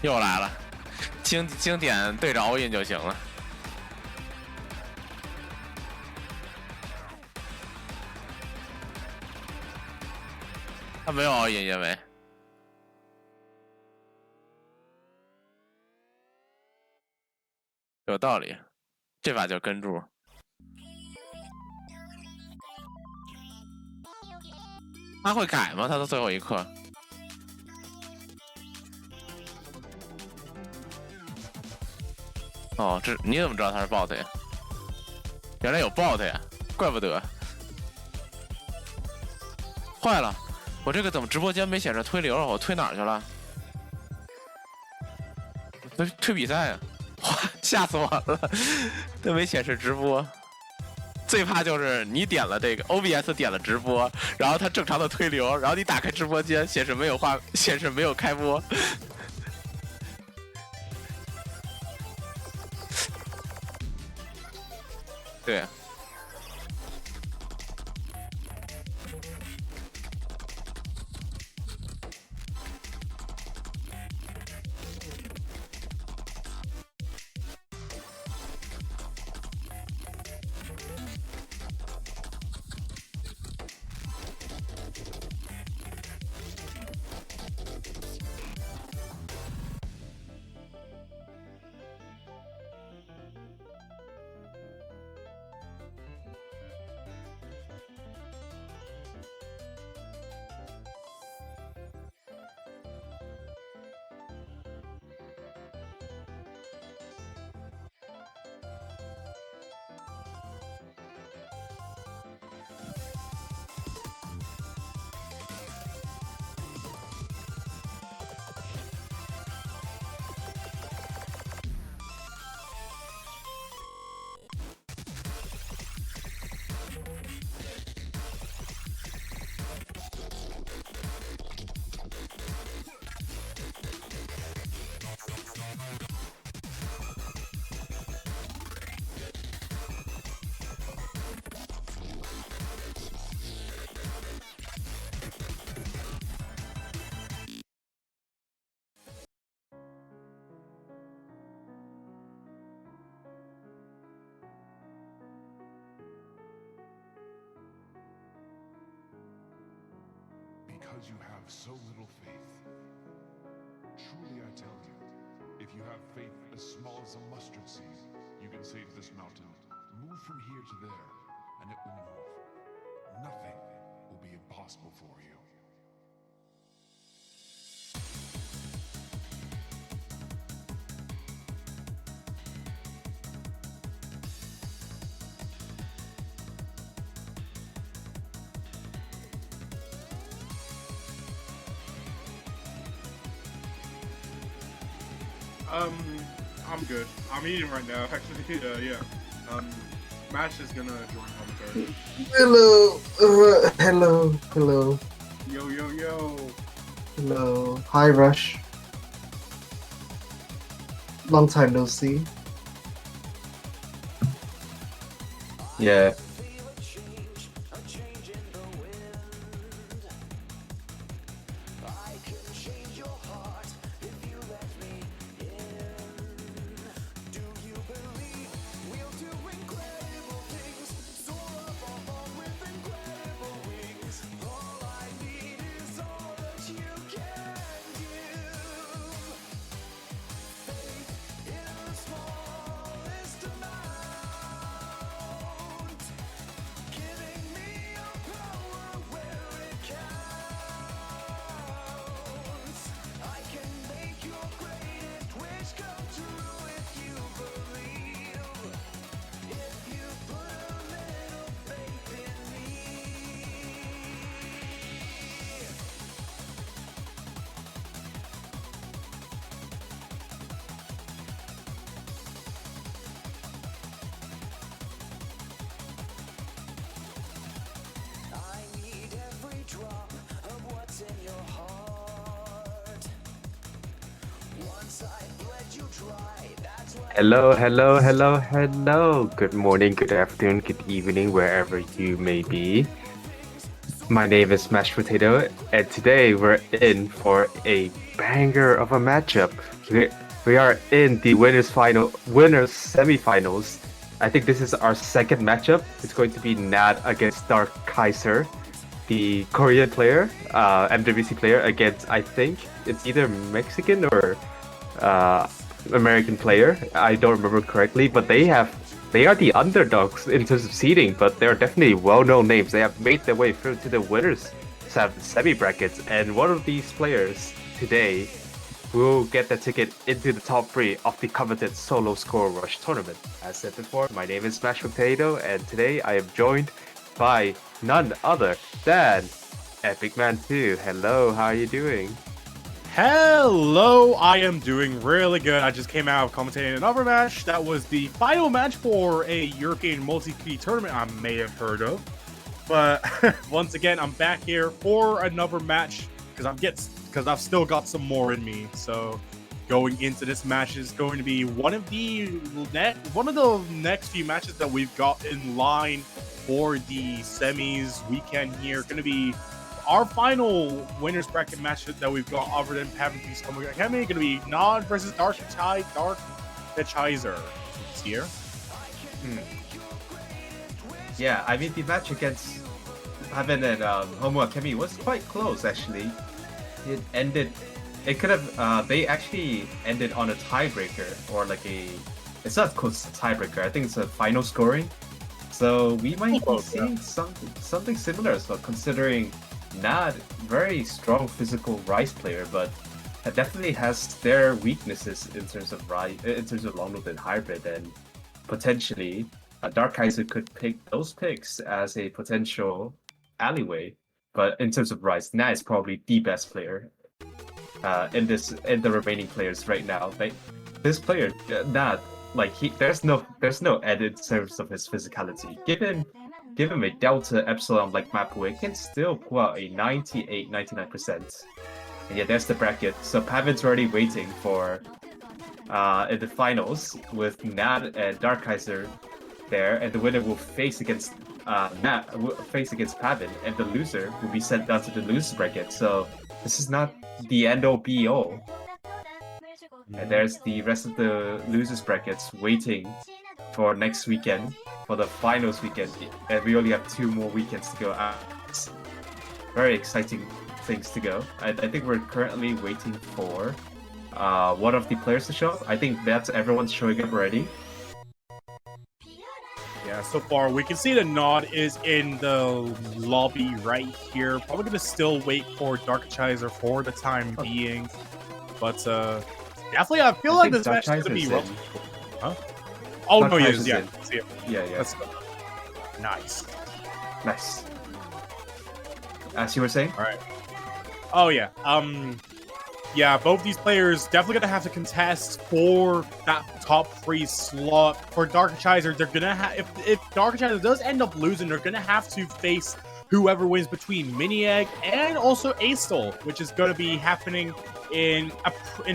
又来了，经典对着 all in 就行了。他没有 all in，因为有道理，这把就跟住。他会改吗？他到最后一刻。哦，这你怎么知道他是 bot 呀？原来有 bot 呀，怪不得。坏了，我这个怎么直播间没显示推流？我推哪儿去了？推比赛啊！哇，吓死我了，都没显示直播。最怕就是你点了这个 OBS 点了直播，然后它正常的推流，然后你打开直播间显示没有显示没有开播。对。Because you have so little faith. Truly I tell you, if you have faith as small as a mustard seed, you can say to this mountain, move from here to there, and it will move. Nothing will be impossible for you. I'm good. I'm eating right now, actually. Yeah. Mash is gonna join momentarily. Hello. Yo. Hello. Hi, Rush. Long time no see. Yeah. Hello. Good morning, good afternoon, good evening, wherever you may be. My name is Mashed Potato, and today we're in for a banger of a matchup We, we are in the winners semifinals. I think this is our second matchup. It's going to be Naaaad against Darkhechiser, the Korean player, MWC player against, I think it's either Mexican or American player. I don't remember correctly, but they are the underdogs in terms of seeding, but they're definitely well-known names. They have made their way through to the winners semi brackets, and one of these players today will get the ticket into the top 3 of the coveted solo score rush tournament. As said before, my name is Smash Potato, and today I am joined by none other than Epic Man 2. Hello, how are you doing? Hello, I am doing really good. I just came out of commentating another match. That was the final match for a European multi-key tournament I may have heard of. But once again, I'm back here for another match because I've still got some more in me. So going into this match is going to be one of the next few matches that we've got in line for the semis weekend here. Going to be our final winners bracket match that we've got other than Paven's coming Academy. Going to be Naaaad versus Darkhechiser. It's here. Yeah, I mean the match against Paven and Homo Akemi was quite close actually. It ended. It could have. They actually ended on a tiebreaker or like a. It's not close to tiebreaker. I think it's a final scoring. So we might be seeing something similar as well. Considering Naaaad, very strong physical Rise player, but definitely has their weaknesses in terms of long loop and hybrid, and potentially Darkhechiser could pick those picks as a potential alleyway. But in terms of Rise, Naaaad is probably the best player in the remaining players right now. Like this player, Naaaad, there's no edit in terms of his physicality. Give him a Delta Epsilon like map where he can still pull out a 98-99%. And yeah, there's the bracket. So Paven's already waiting for in the finals with Naaaad and Darkhechiser there, and the winner will face against Paven, and the loser will be sent down to the loser bracket. So this is not the end all be all. And there's the rest of the losers brackets waiting for next weekend, for the finals weekend, and we only have 2 more weekends to go. Very exciting things to go. I think we're currently waiting for one of the players to show up. I think that's everyone's showing up already. Yeah, so far we can see that Naaaad is in the lobby right here. Probably gonna still wait for Darkhechiser for the time being, but definitely I feel like this match is gonna be rough. Huh? Oh no, yes, yeah, see it. Yeah. Let's go. Nice. As you were saying. All right. Oh yeah. Yeah, both these players definitely gonna have to contest for that top 3 slot. For Darkhechiser, they're gonna have if Darkhechiser does end up losing, they're gonna have to face whoever wins between Mini Egg and also Astel, which is gonna be happening in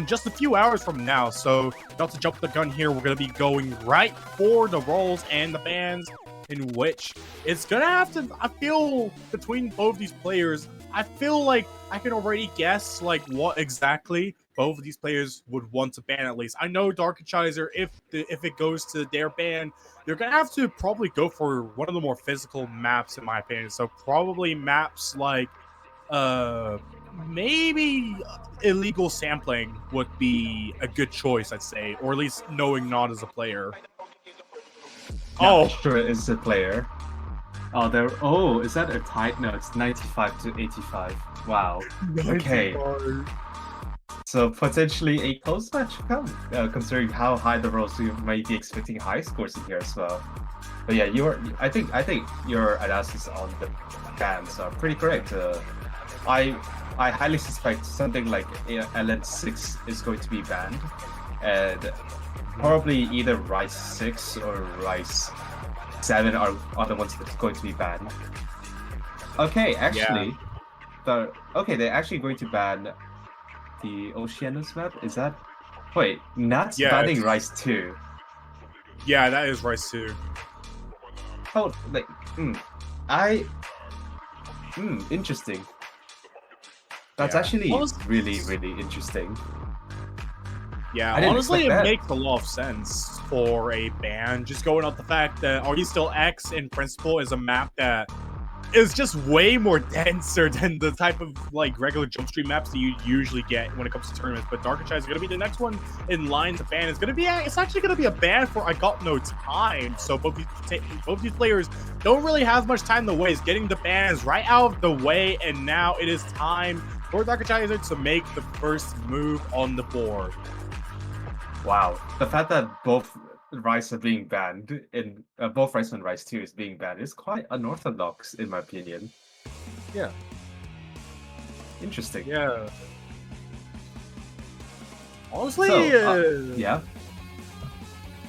just a few hours from now. So not to jump the gun here, we're gonna be going right for the roles and the bans, in which it's gonna have to. I feel between both these players, I feel like I can already guess like what exactly both of these players would want to ban. At least I know Darkhechiser, if it goes to their ban, they're gonna have to probably go for one of the more physical maps, in my opinion. So probably maps like maybe illegal sampling would be a good choice, I'd say, or at least knowing Naaaad as a player. Sure, it's a player. Oh, is that a tie? No, it's 95 to 85. Wow. Okay. So potentially a close match to come, considering how high the rolls, we might be expecting high scores in here as well. But yeah, I think your analysis on the bans are pretty correct. I highly suspect something like LN6 is going to be banned, and probably either Rise 6 or Rise 7 are the ones that's going to be banned. Okay, actually, they're actually going to ban the Oceanus map. Is that? Wait, Naaaad's banning Rise 2. Yeah, that is Rise 2. Oh, interesting. That's actually really, really interesting. Yeah, I didn't honestly, expect it that. makes a lot of sense for a ban. Just going off the fact that Are You Still X in principle is a map that is just way more denser than the type of like regular jump stream maps that you usually get when it comes to tournaments. But Darkhechiser is gonna be the next one in line to ban. It's actually gonna be a ban for I Got No Time. So both these players don't really have much time to waste. Getting the bans right out of the way, and now it is time for Darkhechiser to make the first move on the board. Wow, the fact that both Rice are being banned in both Rice and Rice 2 is being banned is quite unorthodox in my opinion. Yeah. Interesting. Yeah. Honestly, So, yeah.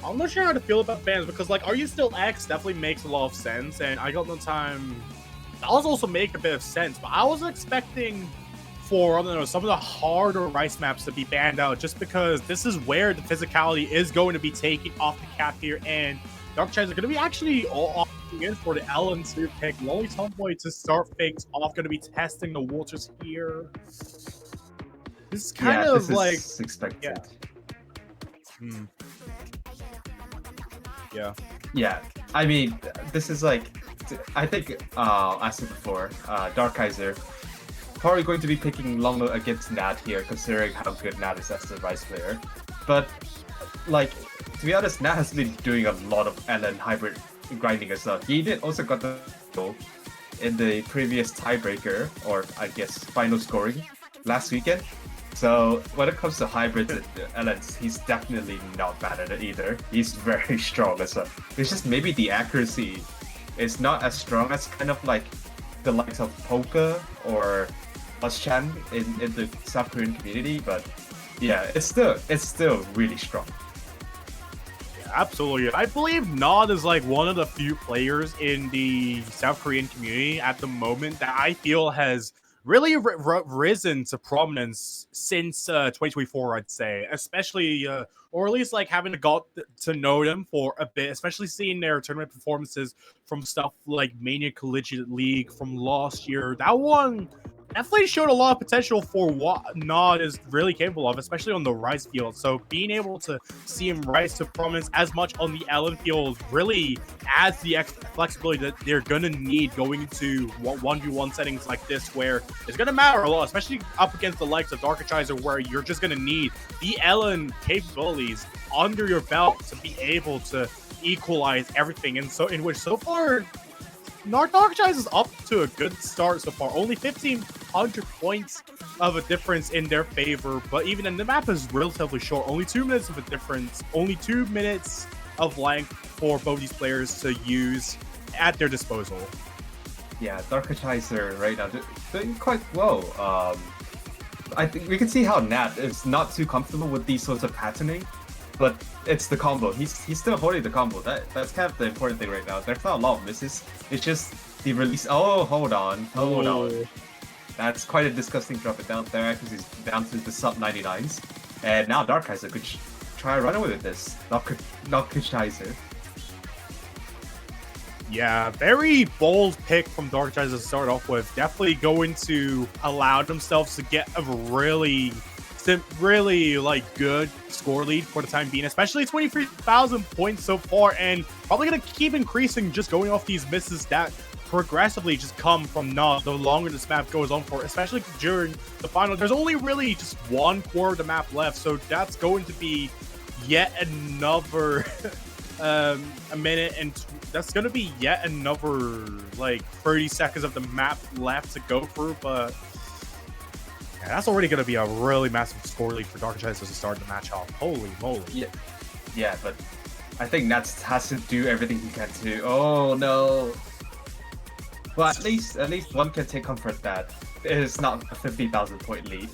I'm not sure how to feel about bans because, like, Are You Still X definitely makes a lot of sense, and I Got No Time does also make a bit of sense, but I was expecting for, I don't know, some of the harder Rice maps to be banned out just because this is where the physicality is going to be taken off the cap here, and Darkhechiser is going to be actually all opting in for the LN2 pick. Lonely Tomboy to start things off, going to be testing the waters here. This is kind of this like, is expected. hmm. Yeah. Yeah, I mean, this is like, I think, I said before, Darkhechiser probably going to be picking Longbow against Naaaad here, considering how good Naaaad is as a Rice player. But, like, to be honest, Naaaad has been doing a lot of LN hybrid grinding as well. He did also got the goal in the previous tiebreaker, or I guess final scoring, last weekend. So when it comes to hybrids and LNs, he's definitely not bad at it either. He's very strong as well. It's just maybe the accuracy is not as strong as kind of like the likes of Polka or Chan in the South Korean community, but yeah, it's still really strong. Yeah, absolutely. I believe Naaaad is like one of the few players in the South Korean community at the moment that I feel has really risen to prominence since 2024, I'd say, especially or at least like having got to know them for a bit, especially seeing their tournament performances from stuff like Mania Collegiate League from last year. That one definitely showed a lot of potential for what Naaaad is really capable of, especially on the Rice field. So being able to see him rise to prominence as much on the LN field really adds the extra flexibility that they're going to need going into 1v1 settings like this, where it's going to matter a lot, especially up against the likes of Darkhechiser, where you're just going to need the LN capabilities under your belt to be able to equalize everything. And so, in which so far, Darkhechiser is up to a good start so far. Only 1,500 points of a difference in their favor, but even then, the map is relatively short. Only 2 minutes of a difference. Only 2 minutes of length for both these players to use at their disposal. Yeah, Darkhechiser right now doing quite well. I think we can see how Naaaad is not too comfortable with these sorts of patterning, but it's the combo. He's still holding the combo. That's kind of the important thing right now. There's not a lot of misses. It's just the release. Oh, hold on. That's quite a disgusting drop it down there because he's down to the sub 99s. And now Darkhechiser could try running with this. Darkhechiser. Yeah, very bold pick from Darkhechiser to start off with. Definitely going to allow themselves to get a really like good score lead for the time being, especially 23,000 points so far, and probably gonna keep increasing just going off these misses that progressively just come from Naaaad the longer this map goes on for, especially during the final. There's only really just 1/4 of the map left, so that's going to be yet another a minute, and that's gonna be yet another like 30 seconds of the map left to go through, but yeah, that's already going to be a really massive score lead for Darkhechiser to start the match off. Holy moly. Yeah, but I think Nats has to do everything he can to. Oh no. Well, at least one can take comfort that it is not a 50,000 point lead.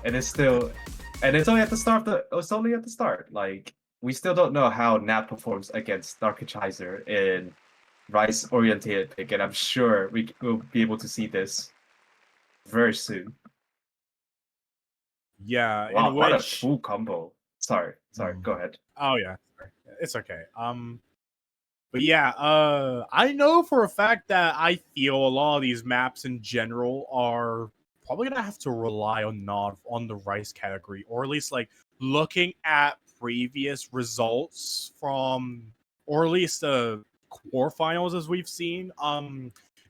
It is still, and it's only at the start. It's only at the start. Like, we still don't know how Nat performs against Darkhechiser in Rice oriented pick, and I'm sure we will be able to see this very soon. Yeah, Wow, in what a which... full combo. Sorry, go ahead. Oh yeah, it's okay. But yeah, I know for a fact that I feel a lot of these maps in general are probably gonna have to rely on Naaaad on the Rice category, or at least like looking at previous results from, or at least the quarterfinals as we've seen.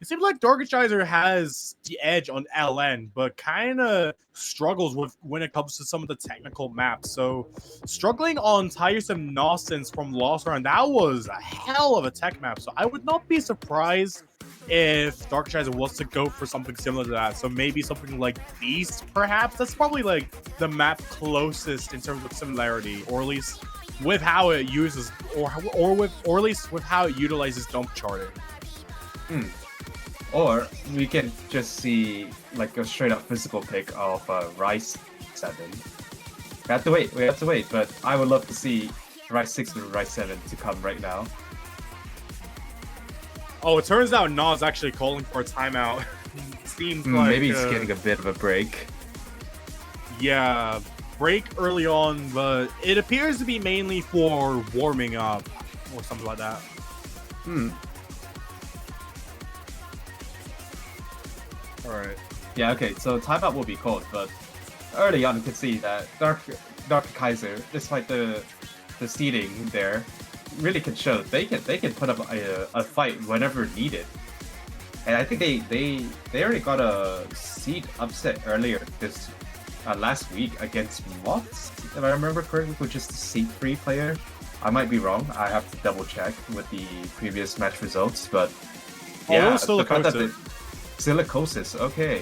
It seems like Darkhechiser has the edge on LN, but kind of struggles with when it comes to some of the technical maps. So struggling on Tiresome Nonsense from last round, that was a hell of a tech map. So I would not be surprised if Darkhechiser was to go for something similar to that. So maybe something like Beast, perhaps. That's probably like the map closest in terms of similarity, or at least with how it uses, or at least with how it utilizes dump charting. Or we can just see like a straight up physical pick of Rice 7. We have to wait, but I would love to see Rice 6 and Rice 7 to come right now. Oh, it turns out Naaaad's actually calling for a timeout. Seems like maybe he's getting a bit of a break. Yeah, break early on, but it appears to be mainly for warming up or something like that. Alright. Yeah, okay, so timeout will be called, but early on you can see that Darkhechiser, despite the seeding there, really can show they can put up a fight whenever needed. And I think they already got a seed upset earlier this last week against Moths, if I remember correctly, which is the seed 3 player. I might be wrong. I have to double check with the previous match results, but yeah, the fact that Silicosis, okay.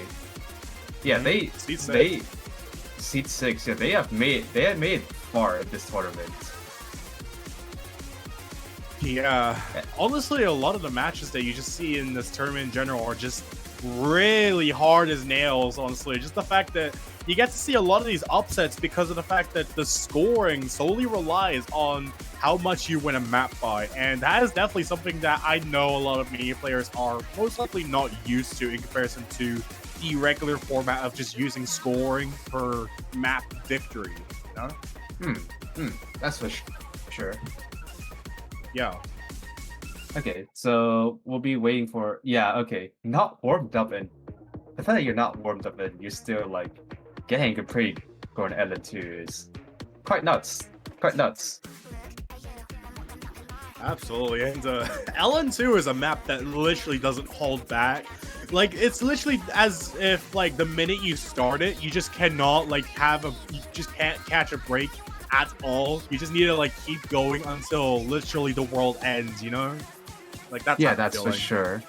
Yeah, they seed 6. Yeah, they had made far in this tournament. Yeah, honestly, a lot of the matches that you just see in this tournament in general are just really hard as nails, honestly. Just the fact that you get to see a lot of these upsets because of the fact that the scoring solely relies on how much you win a map by. And that is definitely something that I know a lot of media players are most likely not used to in comparison to the regular format of just using scoring for map victory, you know? That's for sure. Yeah. Okay, so we'll be waiting for... Yeah, okay. Not warmed up, and the fact that you're not warmed up and you're still, like, getting a pretty good on LN2 is quite nuts. Quite nuts. Absolutely, and LN2 is a map that literally doesn't hold back. Like, it's literally as if, like, the minute you start it, you just cannot, like, you just can't catch a break at all. You just need to, like, keep going until literally the world ends, you know? Like, that's for sure.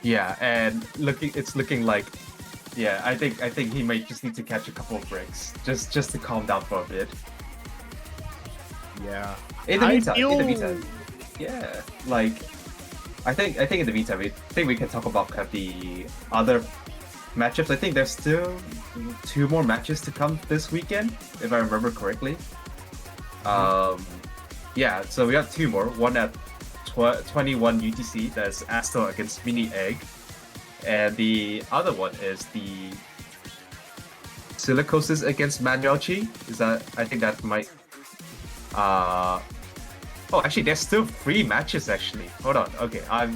Yeah, and it's looking like, yeah, I think he might just need to catch a couple of breaks just to calm down for a bit. Yeah. In the meantime, yeah, like I think in the meantime, we can talk about kind of the other matchups. I think there's still 2 more matches to come this weekend, if I remember correctly. Yeah, so we have 2 more. One at 21 UTC, that's Astor against Mini Egg, and the other one is the Silicosis against Manuelchi. I think that might oh, actually, there's still 3 matches, actually. Hold on. Okay, I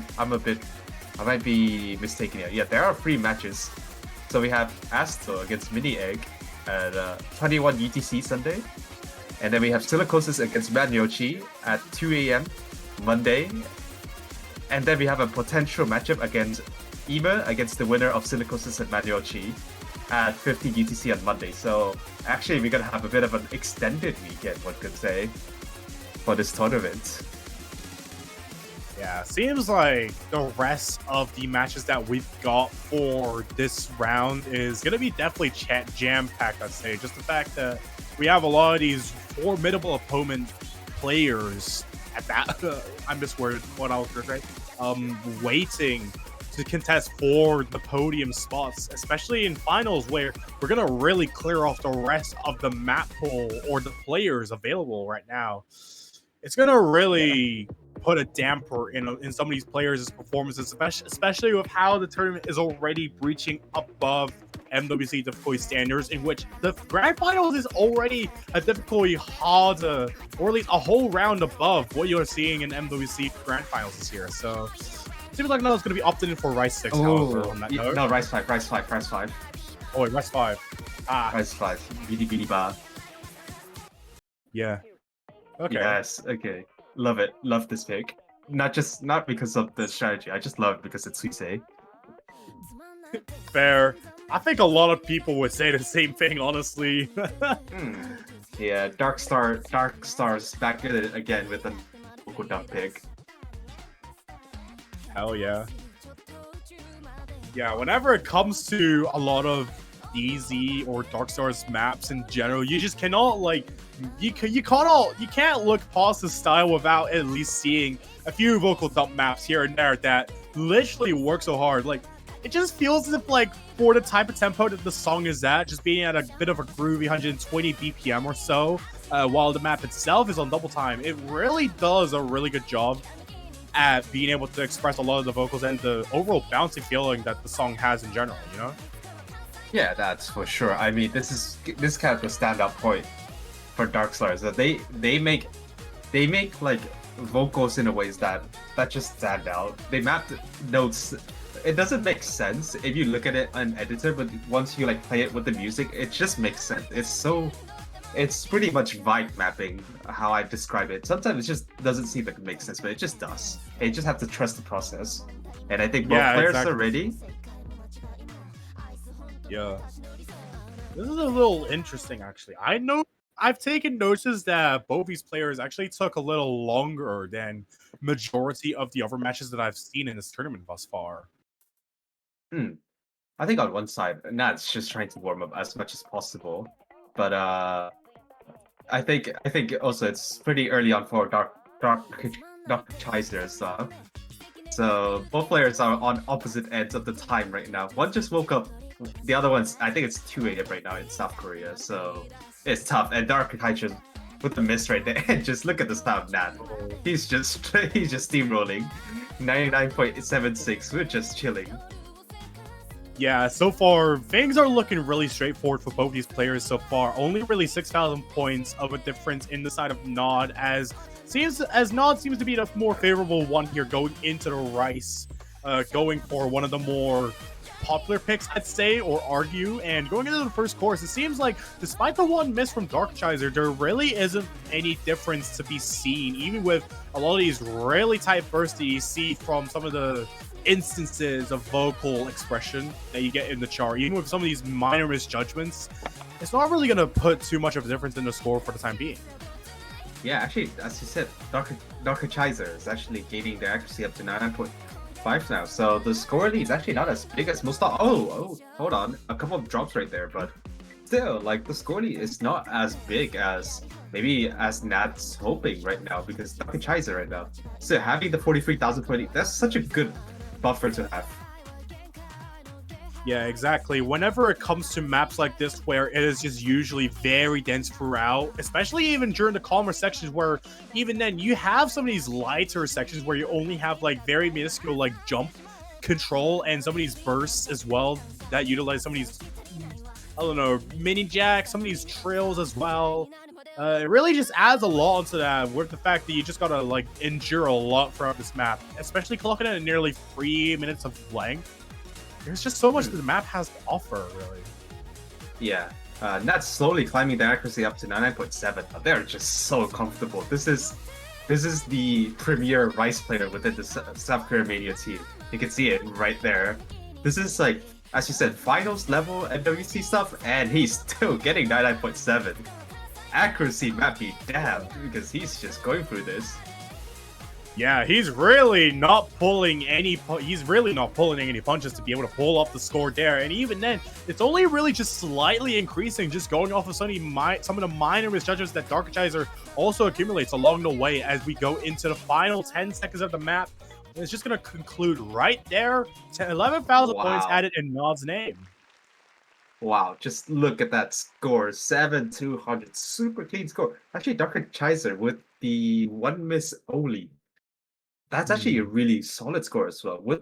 might be mistaken here. Yeah, there are 3 matches. So we have Astro against Mini Egg at 21 UTC Sunday. And then we have Silicosis against Manuelchi at 2 a.m. Monday. And then we have a potential matchup against Ema against the winner of Silicosis and Manuelchi at 50 UTC on Monday. So actually, we're going to have a bit of an extended weekend, one could say, for this tournament. Yeah, seems like the rest of the matches that we've got for this round is going to be definitely jam-packed, I'd say. Just the fact that we have a lot of these formidable opponent players at that, I misworded what I was going to say, waiting to contest for the podium spots, especially in finals where we're going to really clear off the rest of the map pool or the players available right now. It's going to really put a damper in some of these players' performances, especially with how the tournament is already breaching above MWC difficulty standards, in which the grand finals is already a difficulty harder, or at least a whole round above what you're seeing in MWC grand finals this year. So it seems like Naaaad's going to be opted in for Rice 6, however, on that note. No, Rice 5. Oh wait, Rest 5. Ah, Rise 5. Bidi Bidi Ba. yeah. Okay. Yes, okay. Love it. Love this pick. Not because of the strategy. I just love it because it's Suisei. Fair. I think a lot of people would say the same thing, honestly. Yeah, Dark Stars back at it again with an vocal dump pick. Hell yeah. Yeah, whenever it comes to a lot of DZ or Dark Stars maps in general, you just cannot like you can't look past the style without at least seeing a few vocal dump maps here and there that literally work so hard. Like it just feels as if like for the type of tempo that the song is at, just being at a bit of a groovy 120 BPM or so, while the map itself is on double time, it really does a really good job at being able to express a lot of the vocals and the overall bouncy feeling that the song has in general, you know? Yeah, that's for sure. I mean, this is kind of the standout point for Dark Stars. That they make like vocals in a ways that just stand out. They map the notes. It doesn't make sense if you look at it on editor, but once you like play it with the music, it just makes sense. It's pretty much vibe mapping, how I describe it. Sometimes it just doesn't seem like it makes sense, but it just does. And you just have to trust the process. And I think both players are ready. Yeah. This is a little interesting, actually. I've taken notice that both these players actually took a little longer than majority of the other matches that I've seen in this tournament thus far. I think on one side, Naad's just trying to warm up as much as possible. But I think also it's pretty early on for Darkhechiser stuff. So both players are on opposite ends of the time right now. One just woke up. The other one's, I think it's 2 a.m. right now in South Korea. So it's tough. And Darkhechiser with the miss right there. And just look at the style of Naad. He's just steamrolling. 99.76. We're just chilling. Yeah, so far, things are looking really straightforward for both these players so far. Only really 6,000 points of a difference in the side of Naaaad, as Naaaad seems to be the more favorable one here going into the Rice, going for one of the more popular picks, I'd say, or argue. And going into the first course, it seems like despite the one miss from Darkhechiser, there really isn't any difference to be seen, even with a lot of these really tight bursts that you see from some of the instances of vocal expression that you get in the chart. Even with some of these minor misjudgments, it's not really going to put too much of a difference in the score for the time being. Yeah, actually, as you said, Darkhechiser is actually gaining the accuracy up to 99.5 now. So the score lead is actually not as big as most. Oh, hold on, a couple of drops right there, but still, like the score lead is not as big as maybe as Naad's hoping right now, because Darkhechiser right now, so having the 43,000 point, that's such a good buffer to have. Yeah, exactly. Whenever it comes to maps like this where it is just usually very dense throughout, especially even during the calmer sections where even then you have some of these lighter sections where you only have like very minuscule like jump control and some of these bursts as well that utilize some of these, I don't know, mini jacks, some of these trails as well. It really just adds a lot onto that with the fact that you just gotta like endure a lot throughout this map, especially clocking at nearly 3 minutes of length. There's just so much that the map has to offer, really. Yeah, Naad's slowly climbing the accuracy up to 99.7. They're just so comfortable. This is the premier Rice player within the South Korea Mania team. You can see it right there. This is like, as you said, finals level MWC stuff, and he's still getting 99.7. Accuracy might be damned, because he's just going through this. Yeah, he's really not pulling any punches to be able to pull up the score there. And even then, it's only really just slightly increasing, just going off of some of the minor misjudgments that Darkhechiser also accumulates along the way as we go into the final 10 seconds of the map. And it's just going to conclude right there. 11,000 points added in Naad's name. Wow, just look at that score. 7,200. Super clean score. Actually, Darkhechiser with the one miss only. That's actually a really solid score as well. With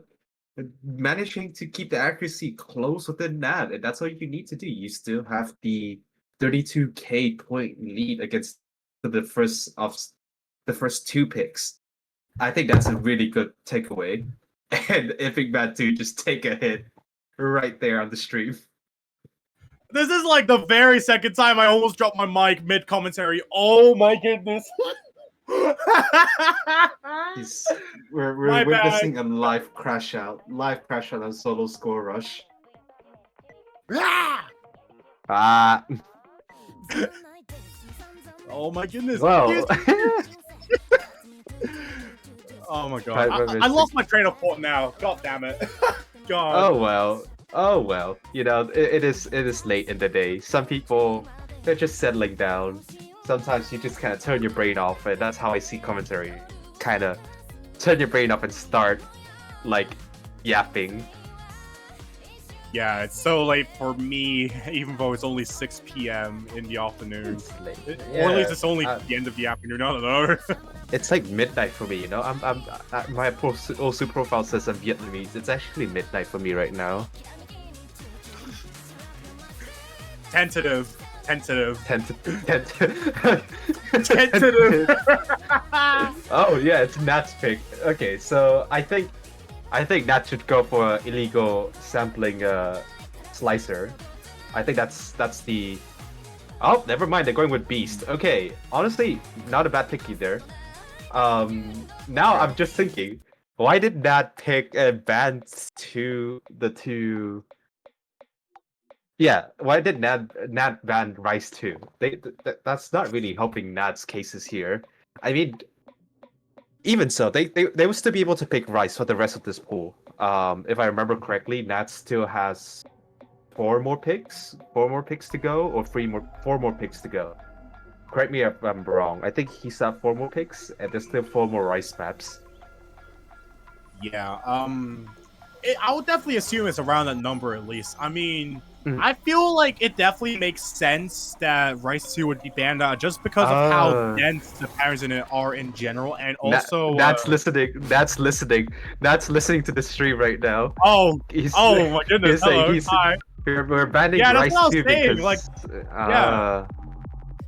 managing to keep the accuracy close within Naad, and that's all you need to do. You still have the 32k point lead against the first two picks. I think that's a really good takeaway. And Epic Bad 2 just take a hit right there on the stream. This is like the very second time I almost dropped my mic mid commentary. Oh my goodness. We're My witnessing a live crash out on solo score rush. Ah, Oh my goodness. well. Oh my god. Right, I lost my train of thought now. God damn it. God. Oh well. Oh well. You know, it is late in the day. Some people they're just settling down. Sometimes you just kind of turn your brain off, and that's how I see commentary. Kind of turn your brain off and start like yapping. Yeah, it's so late for me, even though it's only 6 p.m. in the afternoon. It's late. Or at least it's only uh, the end of the afternoon. I don't know. It's like midnight for me, you know. My Osu profile says I'm Vietnamese. It's actually midnight for me right now. Tentative. Tentative. Oh yeah, it's Nat's pick. Okay, so I think Nat should go for illegal sampling slicer. I think that's the. Oh, never mind. They're going with Beast. Okay, honestly, not a bad pick either. Now I'm just thinking, why did Nat pick bands to the two? Yeah, why did Nat ban Rice too? That's not really helping Nat's cases here. I mean, even so, they will still be able to pick Rice for the rest of this pool. If I remember correctly, Nat still has four more picks to go, or four more picks to go. Correct me if I'm wrong. I think he's at 4 more picks, and there's still 4 more Rice maps. Yeah, I would definitely assume it's around that number at least. I mean, Mhm. I feel like it definitely makes sense that Rice 2 would be banned out just because of how dense the patterns in it are in general, and also That's listening. That's listening to the stream right now. Oh, He's, oh my goodness! Hello, hi. We're banning Yeah, that's Rice what I was too saying, because like, yeah.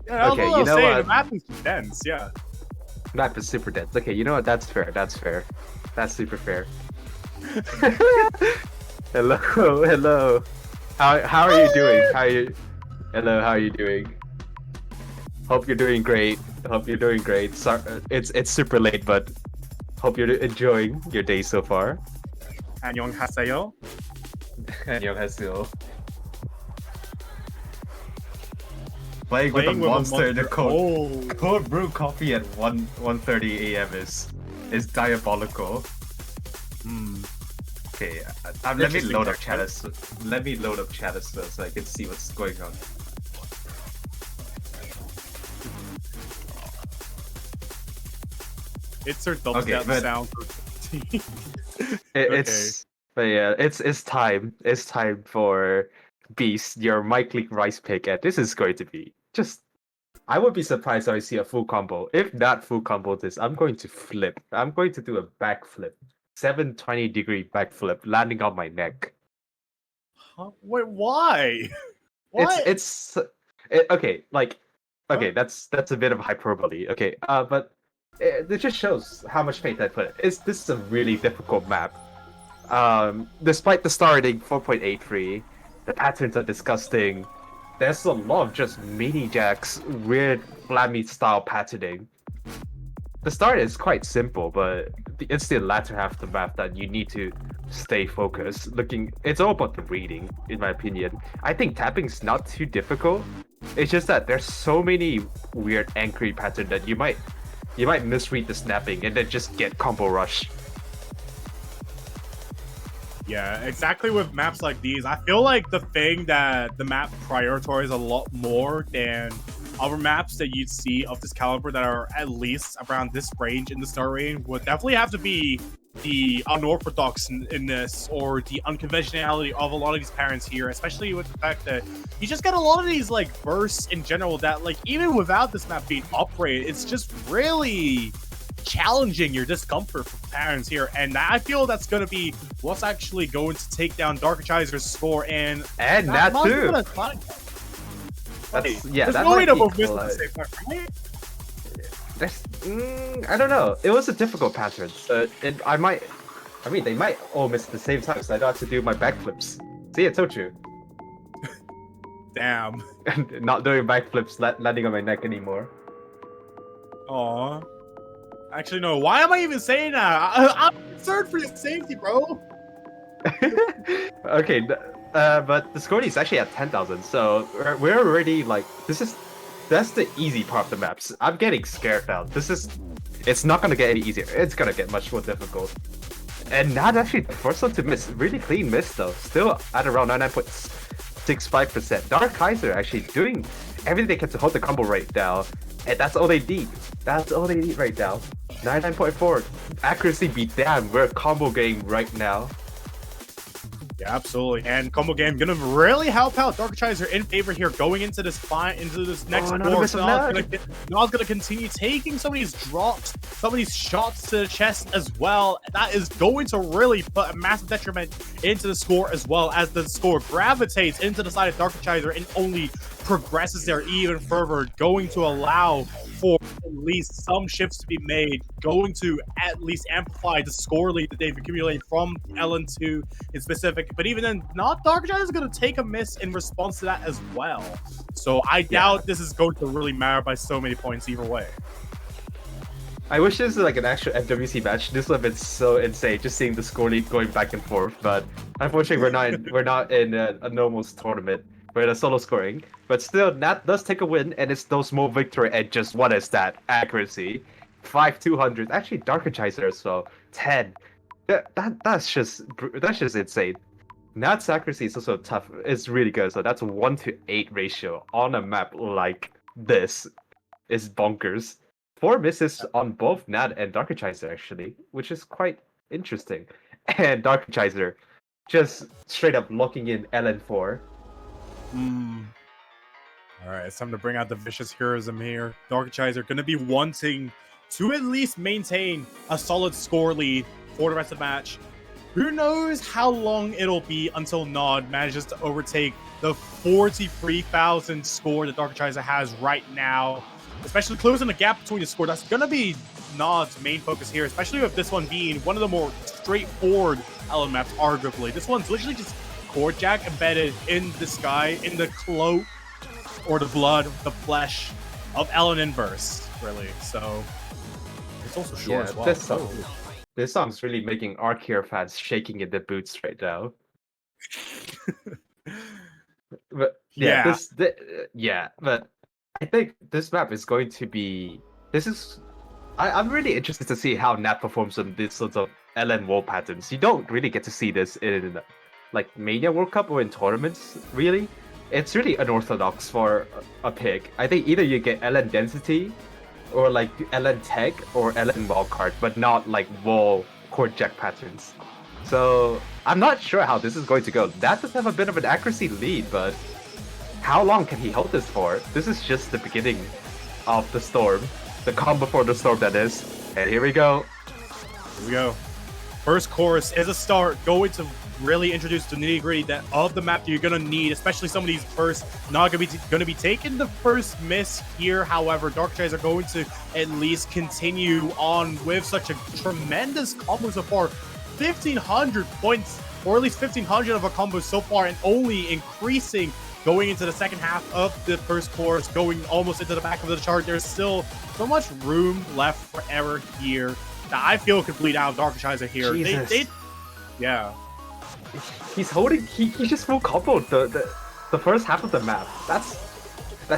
Yeah, that's okay, what I you was know saying. what? The map is dense. Yeah. Map is super dense. Okay, you know what? That's fair. That's super fair. Hello. How are you doing? Hello, how are you doing? Hope you're doing great. Sorry, it's super late, but hope you're enjoying your day so far. 안녕하세요. 안녕하세요. Playing with a monster in the Oh. cold brew coffee at 1:30 a.m. is diabolical. Okay, let me load up Chalice. Let me load up Chalice so I can see what's going on. It's her dubstep Okay, but- sound. But yeah, it's time. It's time for Beast, your Mike League Rice pick, and this is going to be just. I would be surprised if I see a full combo. If not full combo this, I'm going to flip. I'm going to do a backflip. 720-degree backflip, landing on my neck. Huh? Wait, why? What? Okay, like, okay, that's a bit of hyperbole. Okay, but it just shows how much faith I put. This is a really difficult map. Despite the starting 4.83, the patterns are disgusting. There's a lot of just mini jacks, weird flammy style patterning. The start is quite simple, but it's the latter half of the map that you need to stay focused. It's all about the reading, in my opinion. I think tapping's not too difficult. It's just that there's so many weird anchory patterns that you might misread the snapping and then just get combo rush. Yeah, exactly with maps like these. I feel like the thing that the map prioritizes a lot more than other maps that you'd see of this caliber that are at least around this range in the start range would definitely have to be the unorthodox in this, or the unconventionality of a lot of these parents here, especially with the fact that you just get a lot of these like bursts in general that, like, even without this map being uprated, it's just really challenging your discomfort for parents here, and I feel that's going to be what's actually going to take down Darkhechiser's score, and that too. There's that no way might to be both miss at the same time, right? I don't know. It was a difficult pattern. They might all miss at the same time, so I don't have to do my backflips. See, I told you. Damn. And not doing backflips, landing on my neck anymore. Aw. Actually, no. Why am I even saying that? I'm concerned for your safety, bro. Okay, but the score is actually at 10,000, so we're already like, that's the easy part of the maps. I'm getting scared now. It's not gonna get any easier. It's gonna get much more difficult. And not actually the first one to miss. Really clean miss though. Still at around 99.65%. Darkhechiser actually doing everything they can to hold the combo right now. And that's all they need. That's all they need right now. 99.4. Accuracy be damned. We're a combo game right now. Yeah, absolutely. And combo game gonna really help out Darkhechiser in favor here going into this next war. Naaaad's gonna continue taking some of these drops, some of these shots to the chest as well. That is going to really put a massive detriment into the score, as well as the score gravitates into the side of Darkhechiser and only progresses there even further, going to allow for at least some shifts to be made, going to at least amplify the score lead that they've accumulated from LN2 in specific. But even then, not Darkhechiser is going to take a miss in response to that as well. So I doubt this is going to really matter by so many points either way. I wish this was like an actual FWC match. This would have been so insane, just seeing the score lead going back and forth. But unfortunately, we're not in a normal tournament. We're in a solo scoring. But still, Naaaad does take a win, and it's no small victory at just, what is that? Accuracy. 5,200. Actually, Darkhechiser as well. 10. That's just insane. Naaad's accuracy is also tough. It's really good. So that's a 1-to-8 ratio on a map like this. Is bonkers. 4 misses on both Naaaad and Darkhechiser actually, which is quite interesting. And Darkhechiser just straight up locking in LN4. Alright, it's time to bring out the vicious heroism here. Darkhechiser gonna be wanting to at least maintain a solid score lead for the rest of the match. Who knows how long it'll be until Naaaad manages to overtake the 43,000 score that Darkhechiser has right now. Especially closing the gap between the score. That's gonna be Naaad's main focus here, especially with this one being one of the more straightforward LN maps, arguably. This one's literally just Cord Jack embedded in the sky, in the cloak, or the blood, the flesh of LN Inverse, really. So it's also short as well. This song's really making Arceus fans shaking in their boots right now. But but I think this map is going to be. I'm really interested to see how Naaaad performs on these sorts of LN wall patterns. You don't really get to see this in like Mania World Cup or in tournaments, really. It's really unorthodox for a pick. I think either you get LN density, or like LN tech, or LN wildcard, but not like wall Cord Jack patterns. So I'm not sure how this is going to go. That does have a bit of an accuracy lead, but how long can he hold this for? This is just the beginning of the storm. The calm before the storm, that is. And here we go. Here we go. First course is a start, going to really introduce the nitty-gritty of the map that you're gonna need, especially some of these first. Not gonna be taking the first miss here. However, Darkhechiser are going to at least continue on with such a tremendous combo so far. 1,500 points, or at least 1,500 of a combo so far, and only increasing going into the second half of the first course, going almost into the back of the chart. There's still so much room left for error here that I feel could bleed out of Darkhechiser here. Yeah. He's holding. He just full comboed the first half of the map. That's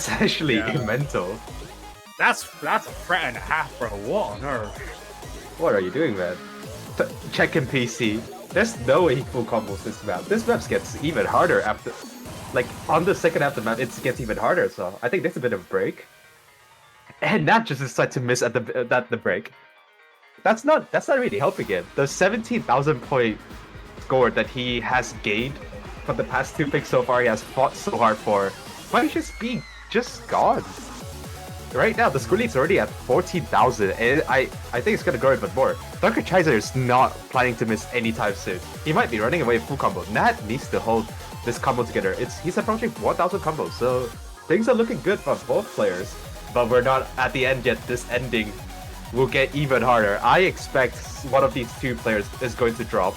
actually mental. That's a threat and a half, bro. What on earth? What are you doing, man? Check in PC. There's no way he full combos this map. This map gets even harder after, like on the second half of the map, it gets even harder. So I think that's a bit of a break. And Naaaad just decided to miss at the break. That's not really helping him. The 17,000 point score that he has gained for the past 2 picks so far, he has fought so hard for, might just be gone. Right now, the score lead's already at 14,000, and I think it's gonna grow even more. Darkhechiser is not planning to miss anytime soon. He might be running away full combo. Naaaad needs to hold this combo together. He's approaching 1,000 combos, so things are looking good for both players. But we're not at the end yet. This ending will get even harder. I expect one of these two players is going to drop.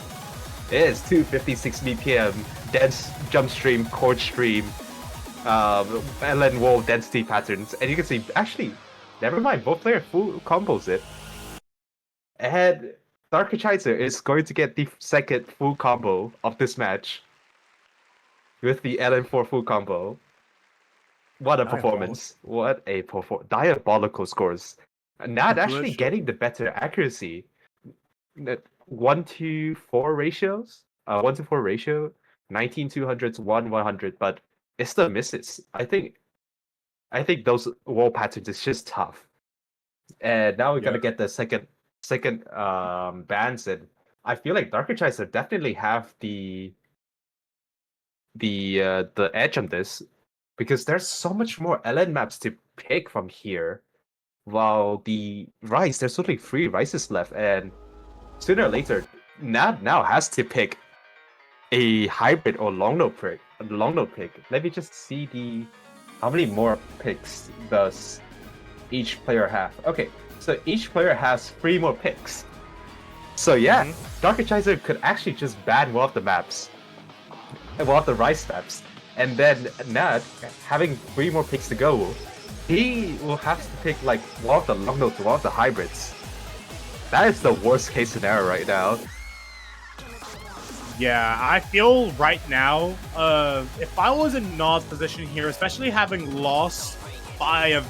It is 2:56 BPM, dense jump stream, cord stream. LN wall density patterns, and you can see actually, never mind, both players full combos it. And Darkhechiser is going to get the second full combo of this match with the LN4 full combo. What a performance! What a diabolical scores. Naaaad actually getting the better accuracy. 1-4 ratios. 1-4 ratio. 19-200 to 1-100, but it still misses. I think those wall patterns is just tough. And now we gotta get the second bans, and I feel like Darkhechiser definitely have the edge on this because there's so much more LN maps to pick from here. While the Rice, there's only 3 Rices left, and sooner or later, Naaaad now has to pick a hybrid or long node pick. Let me just see how many more picks does each player have. Okay, so each player has 3 more picks. So yeah, Darkhechiser could actually just ban one of the maps, one of the Rice maps, and then Naaaad, having 3 more picks to go, he will have to pick like one of the long nodes, one of the hybrids. That is the worst case scenario right now. Yeah, I feel right now, if I was in Naaad's position here, especially having lost by a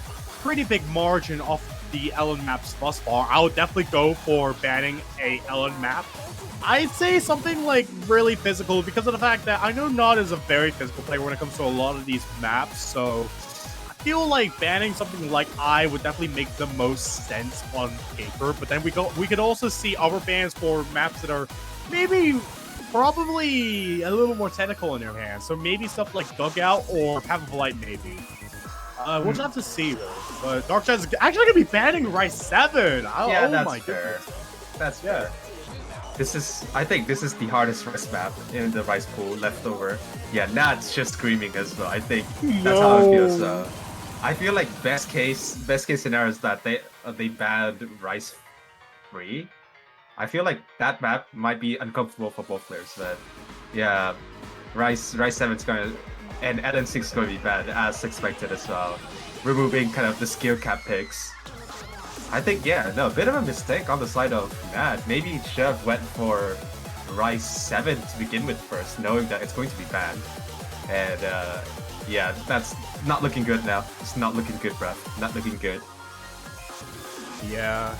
pretty big margin off the LN maps thus far, I would definitely go for banning a LN map. I'd say something like really physical because of the fact that I know Naaaad is a very physical player when it comes to a lot of these maps, so I feel like banning something like I would definitely make the most sense on paper, but then we could also see other bans for maps that are maybe probably a little more technical in their hands. So maybe stuff like Dugout or Path of Light, maybe. We'll just have to see, though. But Darkseid is actually going to be banning Rice 7. Yeah, oh that's my fair. goodness. That's fair. I think this is the hardest Rice map in the Rice pool left over. Yeah, Naad's just screaming as well. I think that's how it feels. I feel like best case scenario is that they banned Rice 3. I feel like that map might be uncomfortable for both players, but yeah, Rice 7 is gonna, and LN6 is gonna be bad as expected as well, removing kind of the skill cap picks. I think a bit of a mistake on the side of Naaaad. Maybe he should have went for Rice 7 to begin with first, knowing that it's going to be banned. And yeah, that's not looking good now. It's not looking good, bruh. Not looking good. Yeah.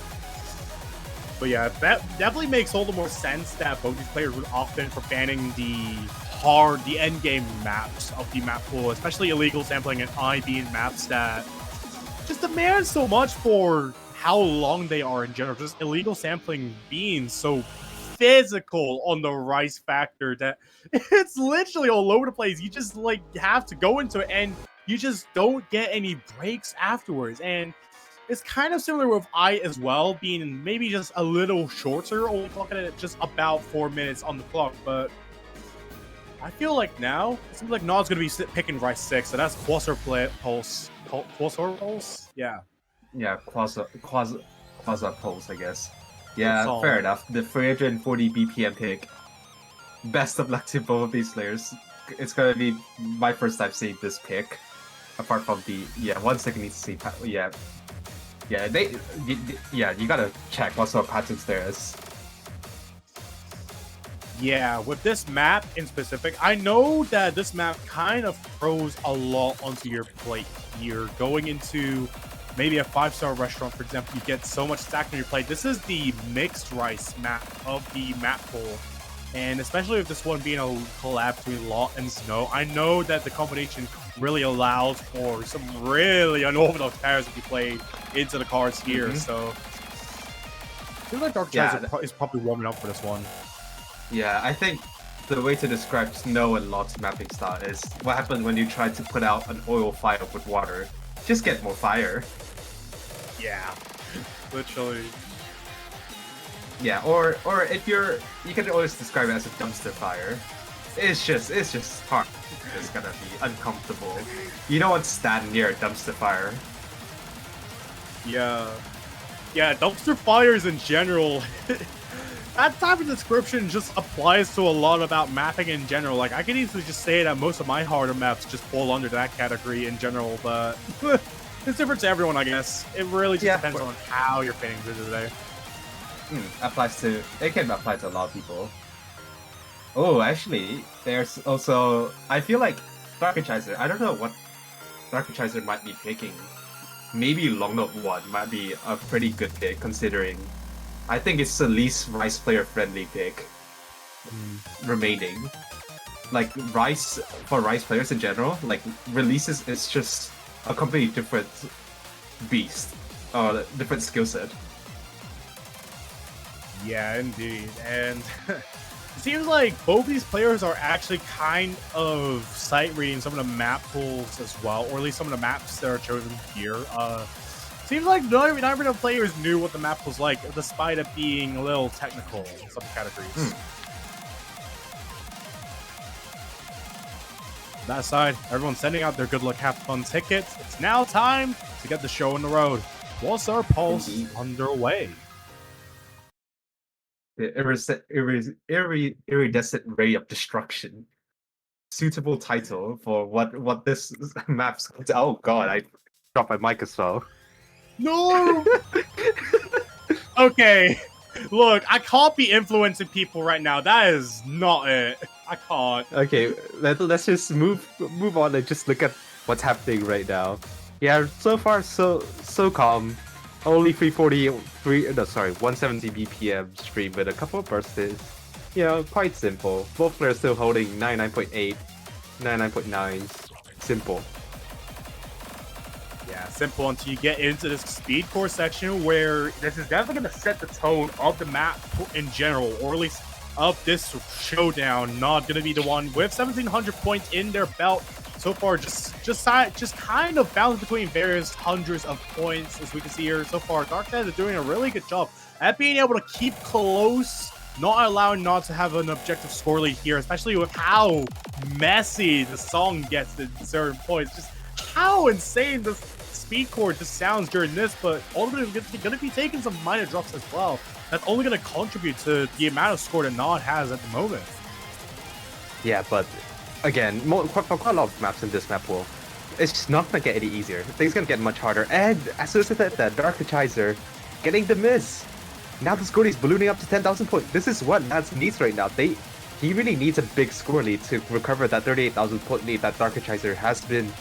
But yeah, that definitely makes all the more sense that both these players would opt in for banning the endgame maps of the map pool, especially illegal sampling and IB maps that just demand so much for how long they are in general. Just illegal sampling being so physical on the Rice factor that it's literally all over the place. You just like have to go into it and you just don't get any breaks afterwards. And it's kind of similar with I as well, being maybe just a little shorter, only talking at just about 4 minutes on the clock, but I feel like now, it seems like Naaad's going to be picking Rice 6, so that's Quasar Pulse. Quasar Pulse? Yeah. Yeah, Quasar Pulse, I guess. Yeah, fair enough. The 340 BPM pick. Best of luck to both of these players. It's going to be my first time seeing this pick. Apart from the, 1 second needs to see, you gotta check what sort of patterns there is. Yeah, with this map in specific, I know that this map kind of throws a lot onto your plate. You're going into maybe a 5-star restaurant, for example, you get so much stacked on your plate. This is the mixed rice map of the map pool. And especially with this one being a collab between Law and Snow, I know that the combination really allows for some really unorthodox pairs to be played into the cards here. So I feel like Darkhechiser is probably warming up for this one. Yeah, I think the way to describe Snow and Lot's mapping style is what happens when you try to put out an oil fire with water. Just get more fire. Yeah, literally. Yeah, or if you can always describe it as a dumpster fire. It's just hard. It's gonna be uncomfortable. You don't want to stand near a dumpster fire. Yeah, dumpster fires in general. that type of description just applies to a lot about mapping in general. Like, I can easily just say that most of my harder maps just fall under that category in general, but it's different to everyone, I guess. It really just depends on how you're painting through today. It can apply to a lot of people. Oh, actually, there's also, I feel like Darkhechiser, I don't know what Darkhechiser might be picking. Maybe Long Note 1 might be a pretty good pick, considering I think it's the least Rice player friendly pick remaining. Like, Rice, for Rice players in general, like, releases is just a completely different beast, or different skill set. Yeah, indeed. And it seems like both these players are actually kind of sight reading some of the map pools as well, or at least some of the maps that are chosen here. Seems like not even the players knew what the map was like, despite it being a little technical in some categories. That side, everyone's sending out their good luck, have fun tickets. It's now time to get the show on the road. What's our pulse underway? The iridescent ray of destruction. Suitable title for what this map's. Oh god, I dropped my mic as well. No! Okay, look, I can't be influencing people right now. That is not it. I can't. Okay, let's just move on and just look at what's happening right now. Yeah, so far so calm. Only 170 BPM stream with a couple of bursts. You know, quite simple. Both players still holding 99.8, 99.9. Simple. Yeah, simple until you get into this speed core section where this is definitely going to set the tone of the map in general, or at least of this showdown. Not going to be the one with 1,700 points in their belt so far. Just kind of bouncing between various hundreds of points, as we can see here so far. Darkhechiser is doing a really good job at being able to keep close, not allowing Naaaad to have an objective score lead here, especially with how messy the song gets at certain points. Just how insane the speed core just sounds during this, but ultimately we're going to be taking some minor drops as well. That's only going to contribute to the amount of score that Naaaad has at the moment. Yeah, but again, for quite a lot of maps in this map pool, it's just not going to get any easier. Things going to get much harder. And associated that Darkhechiser getting the miss. Now the score is ballooning up to 10,000 points. This is what Naaaad needs right now. He really needs a big score lead to recover that 38,000 point lead that Darkhechiser has been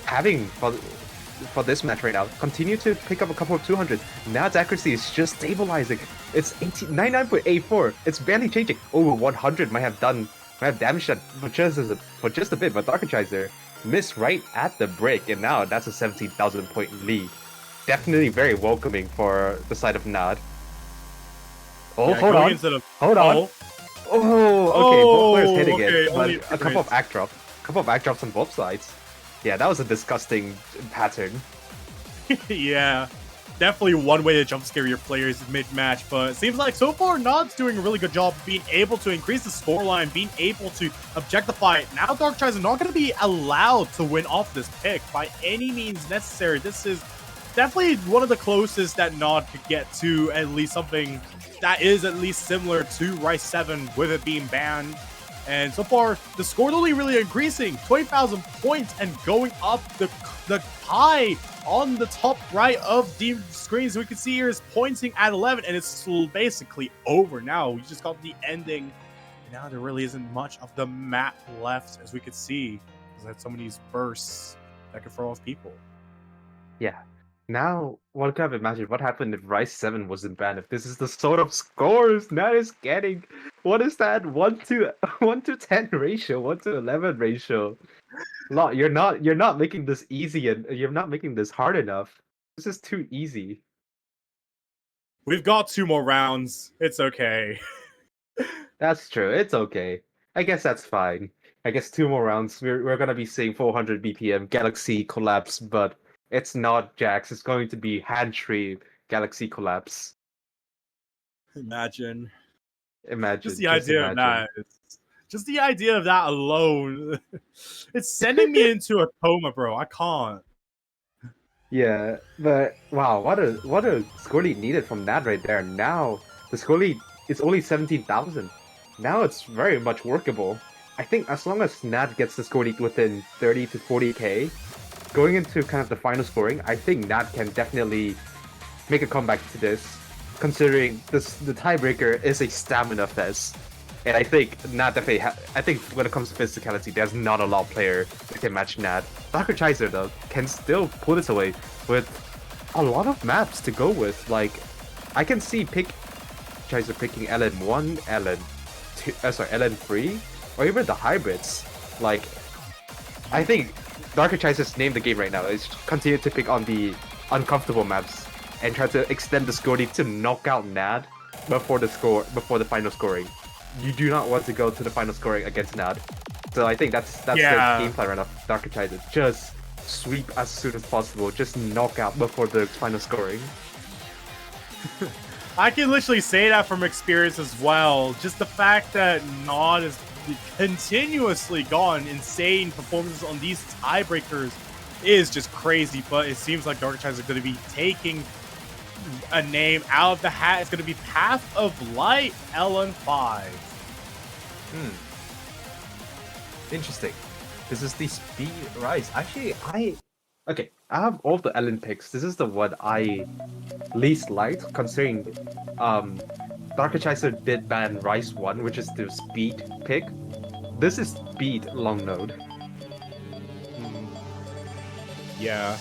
having for this match right now. Continue to pick up a couple of 200s. Naaad's accuracy is just stabilizing. It's 99.84. It's barely changing. Oh, 100 might have damaged that for just a bit, but Darkhechiser missed right at the break, and now that's a 17,000 point lead. Definitely very welcoming for the side of Naaaad. Oh, yeah, hold on. Hold on. Oh, okay. Both players hitting it, but a couple of act drops on both sides. Yeah, that was a disgusting pattern. Yeah, definitely one way to jump scare your players mid-match, but it seems like so far Naaad's doing a really good job being able to increase the scoreline, being able to objectify it. Now Darkhechiser is not going to be allowed to win off this pick by any means necessary. This is definitely one of the closest that Naaaad could get to at least something that is at least similar to Rice 7 with it being banned. And so far, the score is only really increasing, 20,000 points, and going up the high on the top right of the screen. So we can see here is pointing at 11, and it's basically over now. We just got the ending. Now there really isn't much of the map left, as we could see, because I had so many bursts that could throw off people. Yeah. Now, one can have imagined what happened if Rice 7 wasn't banned. If this is the sort of scores Naaaad is getting. What is that? 1 to 10 ratio, 1 to 11 ratio. You're not making this easy, and you're not making this hard enough. This is too easy. We've got 2 more rounds. It's okay. That's true. It's okay. I guess that's fine. I guess 2 more rounds. We're gonna be seeing 400 BPM Galaxy collapse, but it's not Jax. It's going to be Handtree Galaxy collapse. Imagine. Just the idea of that. Just the idea of that alone. It's sending me into a coma, bro. I can't. Yeah, but wow, what a score lead needed from Naaaad right there. Now the score lead it's only 17,000. Now it's very much workable. I think as long as Naaaad gets the score lead within 30 to 40k, going into kind of the final scoring, I think Naaaad can definitely make a comeback to this, considering the tiebreaker is a stamina fest. And I think Naaaad definitely I think when it comes to physicality, there's not a lot of player that can match Naaaad. Darkhechiser though can still pull this away with a lot of maps to go with. Like, I can see Darkhechiser picking LN1, LN3, or even the hybrids. Like, I think Darkhechiser's name the game right now is continue to pick on the uncomfortable maps and try to extend the score lead to knock out Naaaad before the final scoring. You do not want to go to the final scoring against Naaaad. So I think that's the game plan right now. Darkhechiser, just sweep as soon as possible, just knock out before the final scoring. I can literally say that from experience as well. Just the fact that Naaaad has continuously gone insane performances on these tiebreakers is just crazy. But it seems like Darkhechiser is going to be taking a name out of the hat. It's going to be Path of Light LN5. Interesting. This is the speed rise. Actually, I have all the Ellen picks. This is the one I least liked, considering Darkhechiser did ban Rise 1, which is the speed pick. This is speed long node. Yeah.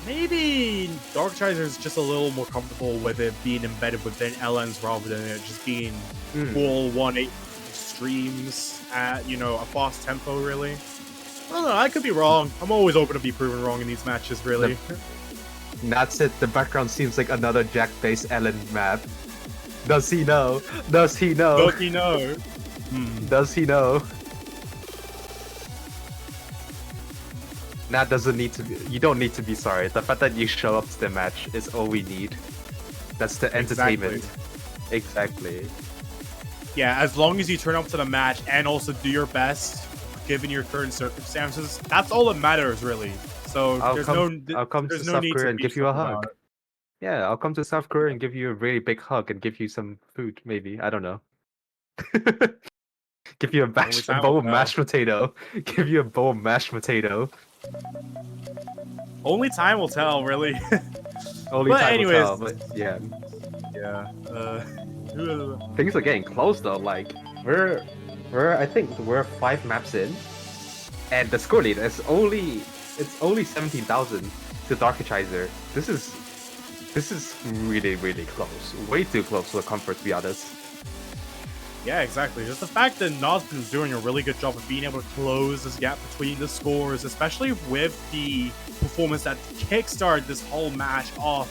Maybe Darkhechiser is just a little more comfortable with it being embedded within LNs rather than it just being full 1-8 streams at, you know, a fast tempo, really. I don't know, I could be wrong. I'm always open to be proven wrong in these matches, really. That's it. The background seems like another Jack-based Ellen map. Does he know? Does he know? Does he know? Does he know? Naaaad doesn't need to be. You don't need to be sorry. The fact that you show up to the match is all we need. That's the entertainment. Exactly. Yeah, as long as you turn up to the match and also do your best, given your current circumstances, that's all that matters, really. So I'll come to South need Korea to and be give you a something hug. about it. Yeah, I'll come to South Korea and give you a really big hug and give you some food, maybe. I don't know. Give you a bowl of mashed potato. Give you a bowl of mashed potato. Only time will tell, really. Only But time anyways, will tell, but yeah. Yeah. Things are getting close though. Like I think we're 5 maps in, and the score lead is only 17,000 to Darkhechiser. This is really close. Way too close for comfort, to be honest. Yeah, exactly. Just the fact that Naaaad's been doing a really good job of being able to close this gap between the scores, especially with the performance that kickstarted this whole match off.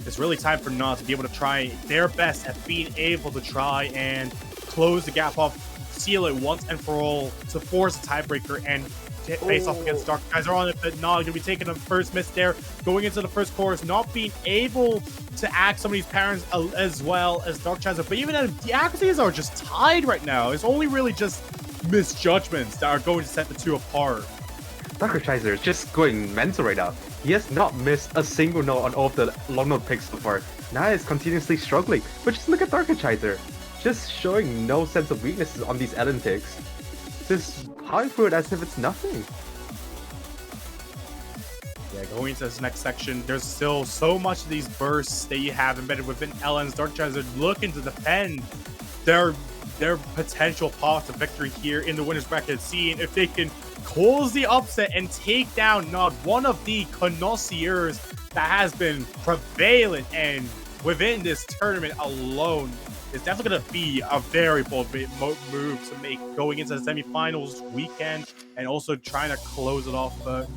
It's really time for Naaaad to be able to try their best at being able to try and close the gap off, seal it once and for all to force a tiebreaker and face off against Darkhechiser on it. But Naaaad going to be taking the first miss there, going into the first chorus, not being able to act some of these patterns as well as Darkhechiser. But even the accuracies are just tied right now. It's only really just misjudgments that are going to set the two apart. Darkhechiser is just going mental right now. He has not missed a single note on all of the long note picks so far. Now he's continuously struggling. But just look at Darkhechiser, just showing no sense of weaknesses on these Ellen picks. Just powering through it as if it's nothing. Yeah, going into this next section, there's still so much of these bursts that you have embedded within LN's. Darkhechiser looking to defend their potential path to victory here in the winner's bracket, seeing if they can close the upset and take down Naaaad, one of the connoisseurs that has been prevalent and within this tournament alone. It's definitely going to be a very bold move to make going into the semifinals weekend and also trying to close it off. But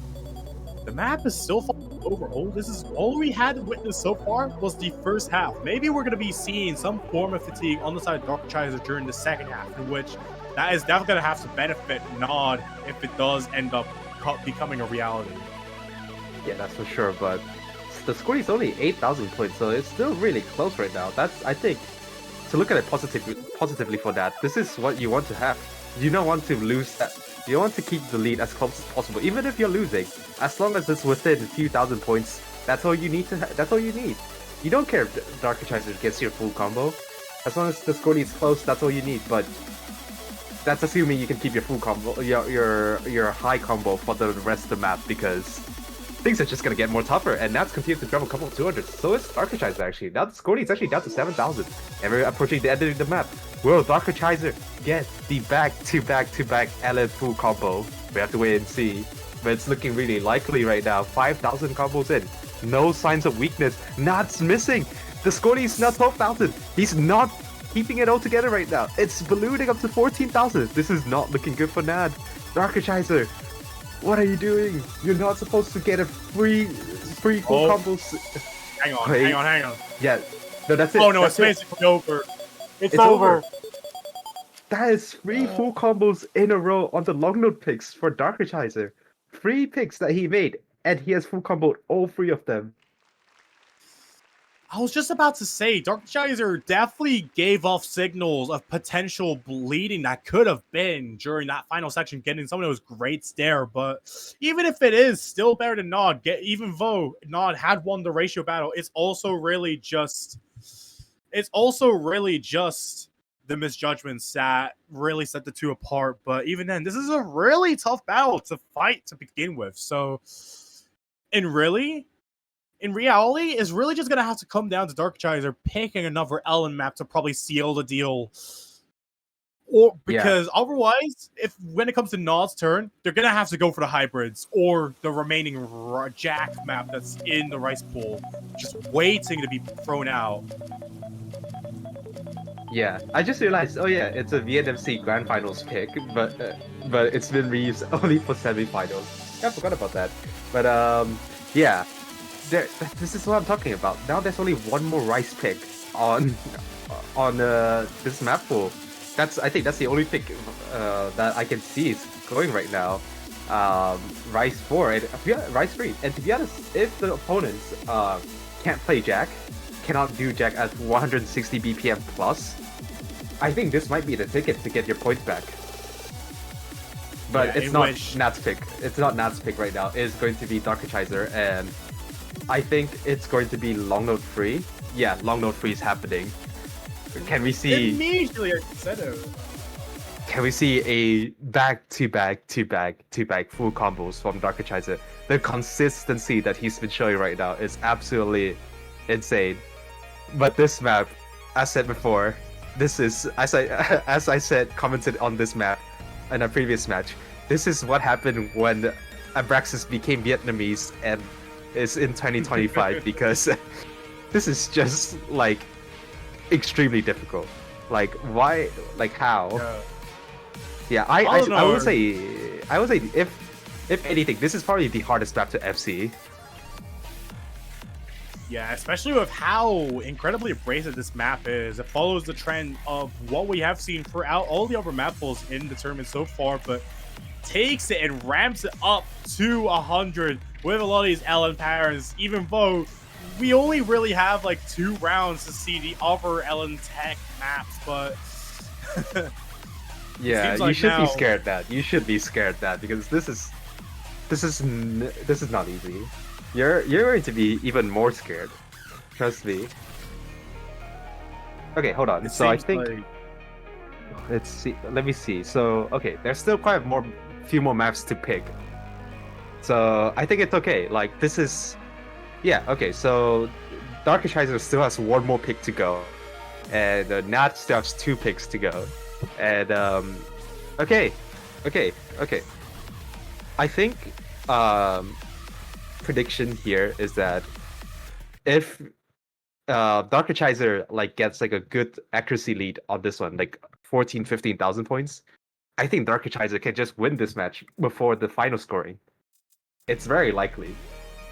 the map is still overall. This is all we had to witness so far was the first half. Maybe we're going to be seeing some form of fatigue on the side of Darkhechiser during the second half, in which that is definitely going to have to benefit Naaaad if it does end up becoming a reality. Yeah, that's for sure, but the score is only 8,000 points, so it's still really close right now. That's, I think, to look at it positively for that, this is what you want to have. You don't want to lose that. You want to keep the lead as close as possible, even if you're losing. As long as it's within a few thousand points, that's all you need to. That's all you need. You don't care if Darkhechiser gets your full combo. As long as the score is close, that's all you need. But that's assuming you can keep your full combo, your high combo for the rest of the map, because things are just gonna get more tougher. And Naaaad's continued to drop a couple of 200s. So is Darkhechiser actually. Now the score is actually down to 7,000. And we're approaching the end of the map. Will Darkhechiser get the back-to-back LN full combo? We have to wait and see. But it's looking really likely right now. 5,000 combos in. No signs of weakness. Naaaad's missing. The score is now 12,000. He's not keeping it all together right now. It's ballooning up to 14,000. This is not looking good for Naaaad. Darkhechiser, what are you doing? You're not supposed to get a free full combos. Hang on, Wait. hang on. Yeah, no, that's it. Oh no, That's it's it. basically over. It's over. over. That is 3 full combos in a row on the long note picks for Darkhechiser. 3 picks that he made, and he has full comboed all 3 of them. I was just about to say, Darkhechiser definitely gave off signals of potential bleeding that could have been during that final section, getting some of those greats there. But even if it is still better than Naaaad, even though Naaaad had won the ratio battle, it's also really just the misjudgments that really set the two apart. But even then, this is a really tough battle to fight to begin with. So, in reality, it's really just gonna have to come down to Darkhechiser picking another Ellen map to probably seal the deal. Or because otherwise, when it comes to Naaad's turn, they're gonna have to go for the hybrids or the remaining Jack map that's in the rice pool, just waiting to be thrown out. Yeah, I just realized. Oh yeah, it's a VNMC Grand Finals pick, but it's been reused only for semifinals. Yeah, I forgot about that. But yeah, this is what I'm talking about. Now there's only one more rice pick on this map pool. I think that's the only pick that I can see is going right now. Rice 4 and Rice 3. And to be honest, if the opponents can't play Jack, cannot do Jack at 160 BPM plus, I think this might be the ticket to get your points back. But Yeah, it's not Naaaad's pick. It's not Naaaad's pick right now. It's going to be Darkhechiser, and I think it's going to be long note free. Yeah, long note free is happening. Can we see? Immediately, I said it. Can we see a back-to-back full combos from Darkhechiser? The consistency that he's been showing right now is absolutely insane. But this map, as said before, this is as I said, commented on this map in a previous match. This is what happened when Abraxas became Vietnamese and is in 2025 because this is just like extremely difficult. Like why? Like how? Yeah, I would say if anything, this is probably the hardest map to FC. Yeah, especially with how incredibly abrasive this map is. It follows the trend of what we have seen throughout all the other map pools in the tournament so far, but takes it and ramps it up to 100 with a lot of these LN patterns, even though we only really have like 2 rounds to see the other LN tech maps, but yeah, like you should now... be scared that. You should be scared that because this is not easy. You're going to be even more scared. Trust me. Okay, hold on. So I think let's see. Let me see. So okay, there's still quite few more maps to pick. So I think it's okay. Like this is, yeah. Okay, so Darkhechiser still has 1 more pick to go, and Naaaad still has 2 picks to go, and okay. I think prediction here is that if Darkhechiser like gets like a good accuracy lead on this one, like 15,000 points, I think Darkhechiser can just win this match before the final scoring. It's very likely.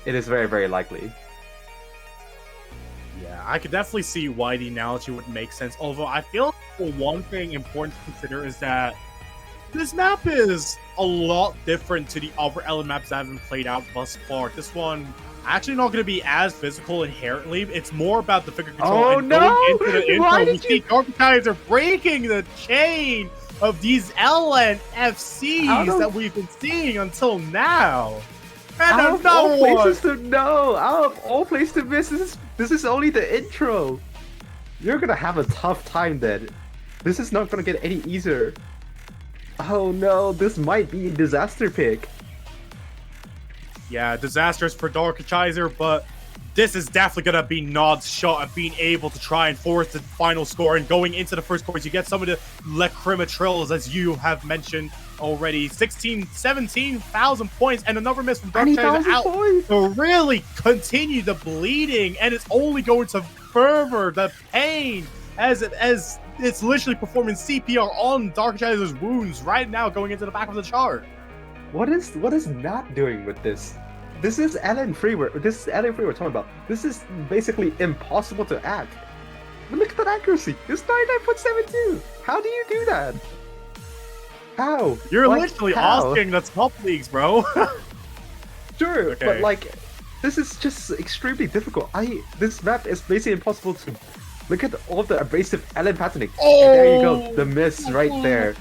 It is very, very likely. Yeah, I could definitely see why the analogy would make sense. Although I feel like one thing important to consider is that this map is a lot different to the other LN maps that have been played out thus far. This one actually not going to be as physical inherently. It's more about the figure control. Oh and no! Going into the intro, we see Darkhechiser breaking the chain of these LN FCs that we've been seeing until now. And out of another all one! places to know, out of all places to miss, this is only the intro. you're gonna have a tough time then. This is not gonna get any easier. Oh no, this might be a disaster pick. Yeah, disastrous for Darkhechiser, but this is definitely going to be Naaad's shot at being able to try and force the final score. And going into the first course, you get some of the Lacrimotrills, as you have mentioned already. 17,000 points, and another miss from Darkhechiser out to really continue the bleeding. And it's only going to further the pain as it's literally performing CPR on Darkhechiser's wounds right now going into the back of the chart. What is Naaaad doing with this? This is Alan Free we're talking about. This is basically impossible to act. But look at that accuracy. It's 99.72. How do you do that? How? You're literally asking the top leagues, bro. Sure, Okay. but like, this is just extremely difficult. This map is basically impossible to. Look at all the abrasive Alan patterning. Oh! And there you go, the miss right there.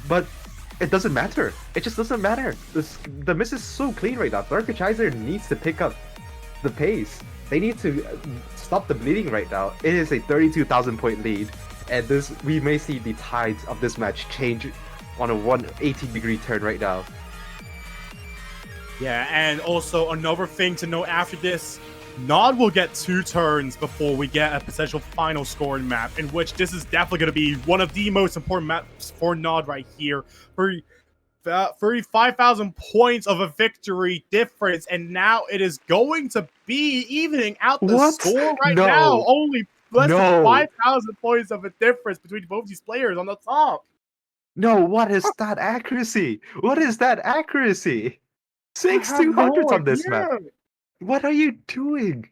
But it doesn't matter. It just doesn't matter. The miss is so clean right now. Darkhechiser needs to pick up the pace. They need to stop the bleeding right now. It is a 32,000 point lead, and we may see the tides of this match change on a 180-degree turn right now. Yeah, and also another thing to note after this, Naaaad will get 2 turns before we get a potential final scoring map, in which this is definitely going to be one of the most important maps for Naaaad right here. 35,000 points of a victory difference, and now it is going to be evening out the score right now. Only less than 5,000 points of a difference between both these players on the top. No, what is that accuracy? What is that accuracy? 6,200s on this map. What are you doing?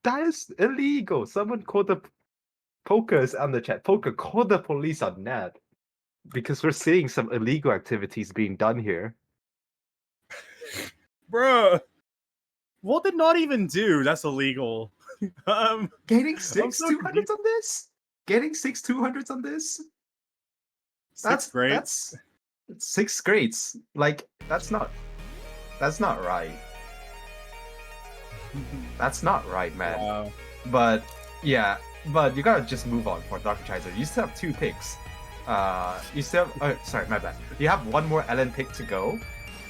That is illegal. Someone called the Poker's on the chat. Poker, call the police on Naaaad. Because we're seeing some illegal activities being done here. Bruh. What did Naaaad even do? That's illegal. Getting so 6,200s on this? Getting 6,200s on this? That's great. That's 6 grades. Like, that's not right. That's not right, man. Wow. But yeah, but you gotta just move on for Darkhechiser. You still have 2 picks. You still have, oh, sorry, my bad. You have 1 more Ellen pick to go,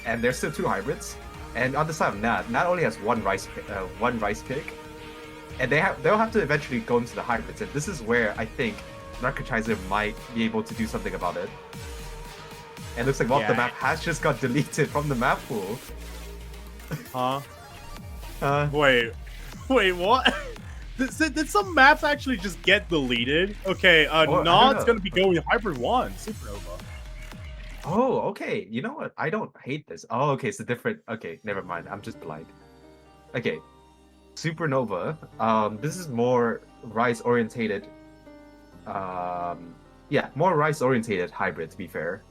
and there's still 2 hybrids. And on the side of Naaaad only has one rice pick, and they'll have to eventually go into the hybrids. And this is where I think Darkhechiser might be able to do something about it. And it looks like the map has just got deleted from the map pool. Huh? Wait, what? Did some maps actually just get deleted? Okay, Naaad's gonna be going Hybrid 1, Supernova. Oh, okay. You know what? I don't hate this. Oh, okay, it's a different... Okay, never mind. I'm just blind. Okay. Supernova. This is more Rise-orientated. Yeah, more Rise-orientated hybrid, to be fair.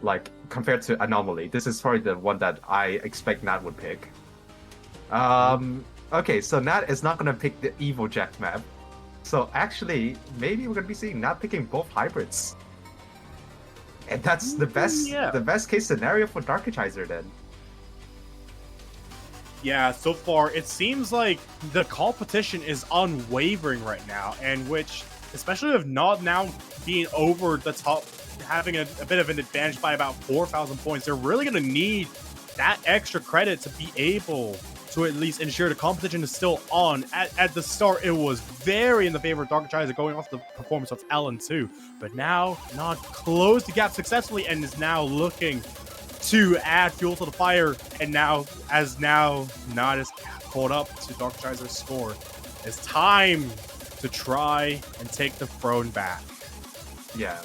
Like, compared to Anomaly. This is probably the one that I expect Naaaad would pick. Okay, so Naaaad is not going to pick the Evil Jack map. So actually, maybe we're going to be seeing Naaaad picking both hybrids. And that's the best case scenario for Darkhechiser then. Yeah, so far it seems like the competition is unwavering right now, and which, especially with Naaaad now being over the top, having a bit of an advantage by about 4,000 points, they're really going to need that extra credit to be able to at least ensure the competition is still on. At the start, it was very in the favor of Darkhechiser going off the performance of Ellen too. But now, Naaaad closed the gap successfully and is now looking to add fuel to the fire. And now Naaaad is caught up to Darkhechiser's score. It's time to try and take the throne back. Yeah,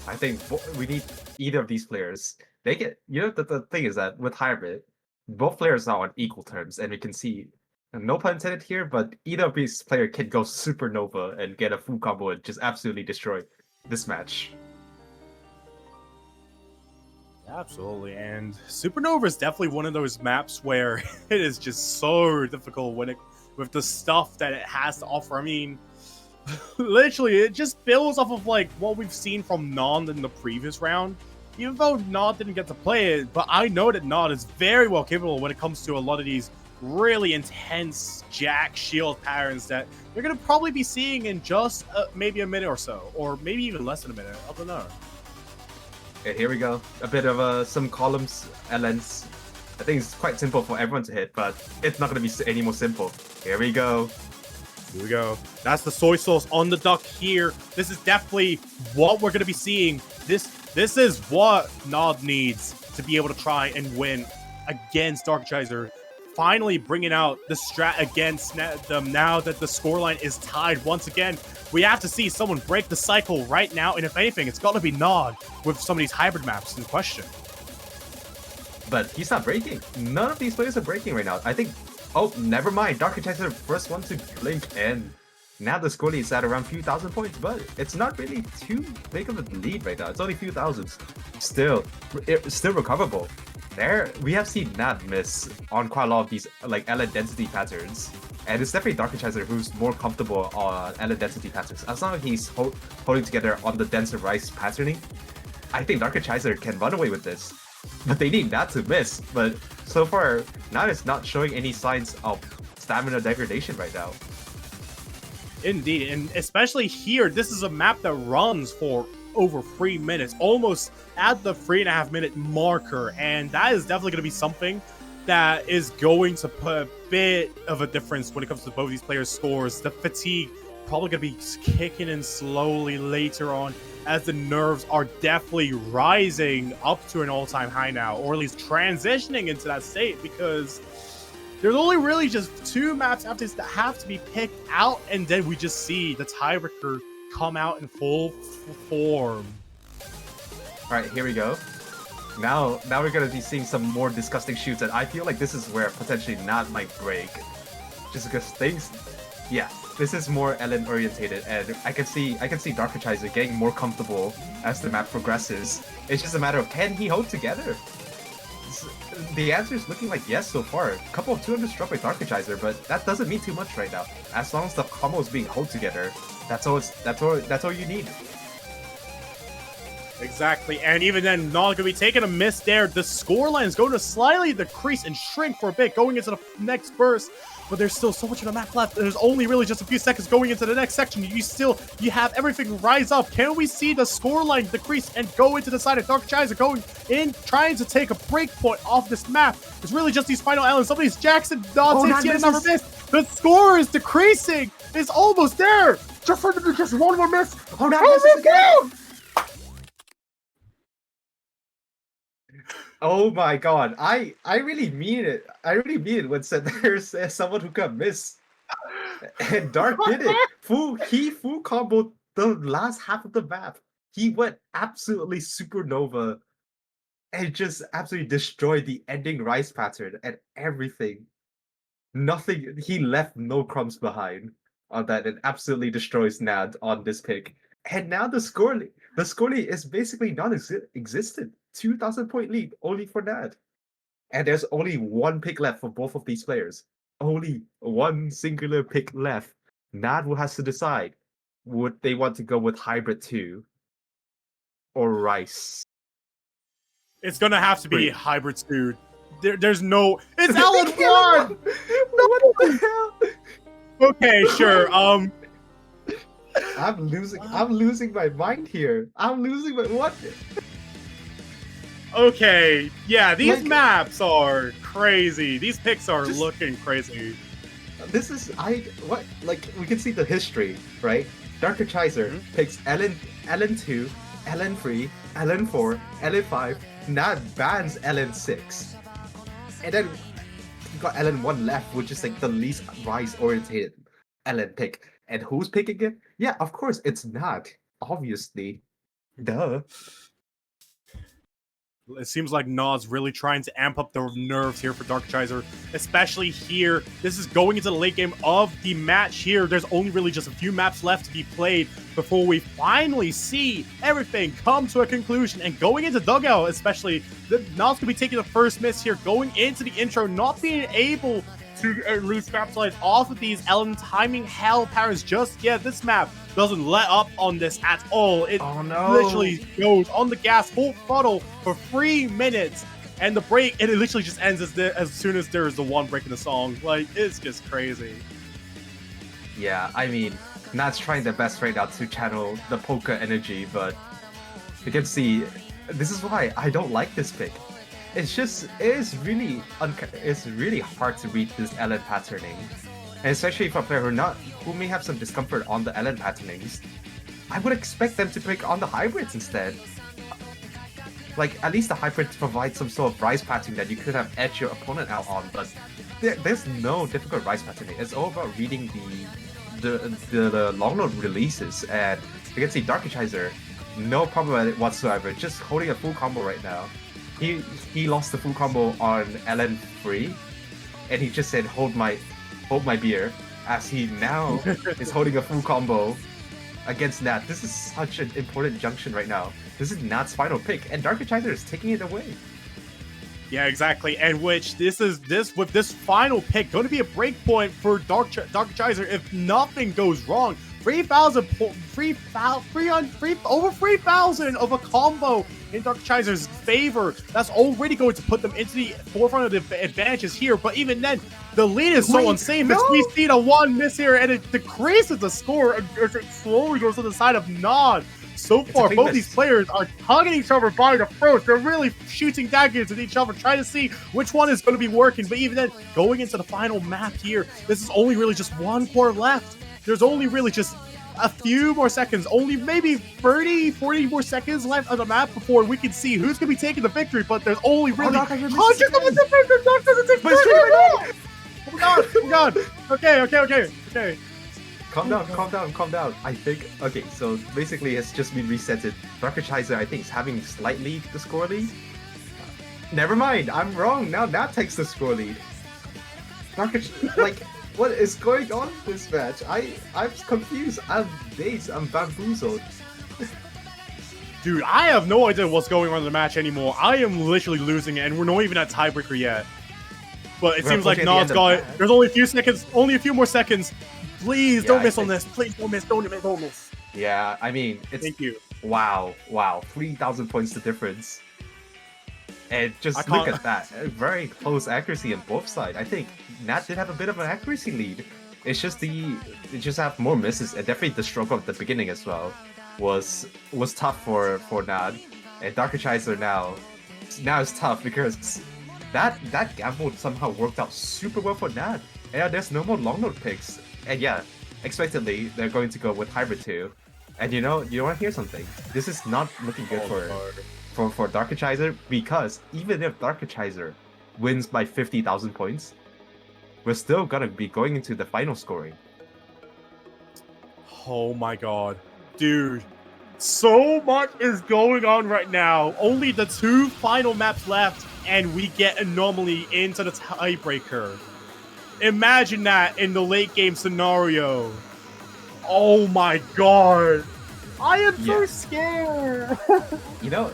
I think we need either of these players. They get, the thing is that with Hybrid, both players are on equal terms, and we can see, no pun intended here, but either of these players can go Supernova and get a full combo and just absolutely destroy this match. Absolutely, and Supernova is definitely one of those maps where it is just so difficult with the stuff that it has to offer. I mean, literally, it just builds off of like what we've seen from Naaaad in the previous round. Even though Naaaad didn't get to play it, but I know that Naaaad is very well capable when it comes to a lot of these really intense Jack shield patterns that you're going to probably be seeing in just maybe a minute or so, or maybe even less than a minute. I don't know. Okay, here we go. A bit of some columns, LNs. I think it's quite simple for everyone to hit, but it's not going to be any more simple. Here we go. Here we go. That's the soy sauce on the duck here. This is definitely what we're going to be seeing. This is what Naaaad needs to be able to try and win against Darkhechiser. Finally bringing out the strat against them now that the scoreline is tied once again. We have to see someone break the cycle right now, and if anything, it's got to be Naaaad with some of these hybrid maps in question. But he's not breaking. None of these players are breaking right now. I think... Oh, never mind. Darkhechiser first one to blink, and now the score lead is at around a few thousand points, but it's not really too big of a lead right now. It's only a few thousands. Still, it's still recoverable. There, we have seen Naaaad miss on quite a lot of these like LN density patterns, and it's definitely Darkhechiser who's more comfortable on LN density patterns. As long as he's holding together on the denser rise patterning, I think Darkhechiser can run away with this. But they need Naaaad to miss. But so far, Naaaad is not showing any signs of stamina degradation right now. Indeed, and especially here, this is a map that runs for over 3 minutes, almost at the 3.5 minute marker, and that is definitely going to be something that is going to put a bit of a difference when it comes to both these players' scores. The fatigue probably going to be kicking in slowly later on, as the nerves are definitely rising up to an all-time high now, or at least transitioning into that state, because there's only really just 2 maps after this that have to be picked out, and then we just see the tiebreaker come out in full form. Alright, here we go. Now we're gonna be seeing some more disgusting shoots, and I feel like this is where potentially Naaaad might break. Just because things... Yeah, this is more LN orientated, and I can see Darkhechiser getting more comfortable as the map progresses. It's just a matter of, can he hold together? The answer is looking like yes so far. A couple of 200 struck by Darkhechiser, but that doesn't mean too much right now. As long as the combo is being held together, that's all you need. Exactly, and even then, Naaaad gonna be taking a miss there. The scoreline is going to slightly decrease and shrink for a bit going into the next burst, but there's still so much of the map left. There's only really just a few seconds going into the next section. You have everything rise up. Can we see the scoreline decrease and go into the side of Darkhechiser going in, trying to take a break point off this map? It's really just these final elements. Some of these Jackson, Naaaad, yet another miss. The score is decreasing. It's almost there. Just one more miss. Oh, that misses again. Oh my god, I really mean it. I really mean it when said there's someone who can miss. And Dark did it. He full comboed the last half of the map. He went absolutely supernova and just absolutely destroyed the ending rise pattern and everything. Nothing, he left no crumbs behind on that, and absolutely destroys Naaaad on this pick. And now the score lead is basically non-existent. 2,000 point lead only for Naaaad. And there's only one pick left for both of these players. Only one singular pick left. Naaaad will has to decide, would they want to go with Hybrid 2 or Rice? It's gonna have to be Hybrid 2. There's no... It's LN1! What the hell? Okay, sure. I'm losing my mind here. I'm losing my... What? Okay, yeah, these Like, maps are crazy. These picks are looking crazy. This is we can see the history, right? Darkhechiser picks LN2, LN3, LN4, LN5, Naaaad bans LN6. And then you got LN1 left, which is like the least rise orientated LN pick. And who's picking it? Yeah, of course, it's Naaaad. Obviously. Duh. It seems like Naaad's really trying to amp up the nerves here for Darkhechiser, especially here. This is going into the late game of the match here. There's only really just a few maps left to be played before we finally see everything come to a conclusion. And going into Dugout, especially, Naaad's going to be taking the first miss here, going into the intro, not being able to really capitalize off of these LN timing hell patterns just yet. This map doesn't let up on this at all. It literally goes on the gas full throttle for 3 minutes. and the break, and it literally just ends as soon as there is the one break in the song. Like, it's just crazy. Yeah, I mean, Naad's trying their best right now to channel the poker energy, but you can see this is why I don't like this pick. It's really hard to read this LN patterning, and especially for a player who may have some discomfort on the LN patternings. I would expect them to pick on the hybrids instead. Like, at least the hybrids provide some sort of rise pattern that you could have edged your opponent out on, but there's no difficult rise patterning. It's all about reading the long load releases, and you can see Darkhechiser, no problem with it whatsoever, just holding a full combo right now. He lost the full combo on LN free, and he just said hold my beer, as he now is holding a full combo against Naad. This is such an important junction right now. This is Naad's final pick, and Darkhechiser is taking it away. Yeah, exactly. And with this final pick going to be a break point for Darkhechiser if nothing goes wrong. 3,000 over 3,000 of a combo in Darkhechiser's favor. That's already going to put them into the forefront of the advantages here. But even then, the lead is so insane that we see the one miss here, and it decreases the score as it slowly goes to the side of Naad. So far, both these players are hugging each other by the throat. They're really shooting daggers at each other, trying to see which one is going to be working. But even then, going into the final map here, this is only really just one core left. There's only really just a few more seconds, only maybe 30, 40 more seconds left on the map before we can see who's going to be taking the victory. But there's only really hundreds of different. Oh my god! Oh my god! Okay. Calm down. I think, okay, so basically it's just been resetted. Darkhechiser, I think, is having slightly the score lead. Never mind, I'm wrong. Now Naad takes the score lead. Like, what is going on in this match? I'm confused. I'm dazed. I'm bamboozled. Dude, I have no idea what's going on in the match anymore. I am literally losing it, and we're not even at tiebreaker yet. But it seems like Naad's got it. There's only a few seconds, only a few more seconds. Please don't miss on this. Please don't miss. Yeah, I mean, it's... Thank you. Wow. 3,000 points the difference. And just look at that. Very close accuracy on both sides. I think Naad did have a bit of an accuracy lead. It's just it just have more misses, and definitely the struggle at the beginning as well was tough for Naad. And Darkhechiser now is tough because that gamble somehow worked out super well for Naad. And there's no more long note picks. And yeah, expectedly they're going to go with hybrid 2. And you want to hear something? This is not looking good for Darkhechiser, because even if Darkhechiser wins by 50,000 points, we're still gonna be going into the final scoring. Oh my god. Dude. So much is going on right now. Only the 2 final maps left, and we get anomaly into the tiebreaker. Imagine that in the late game scenario. Oh my god. I am so scared. You know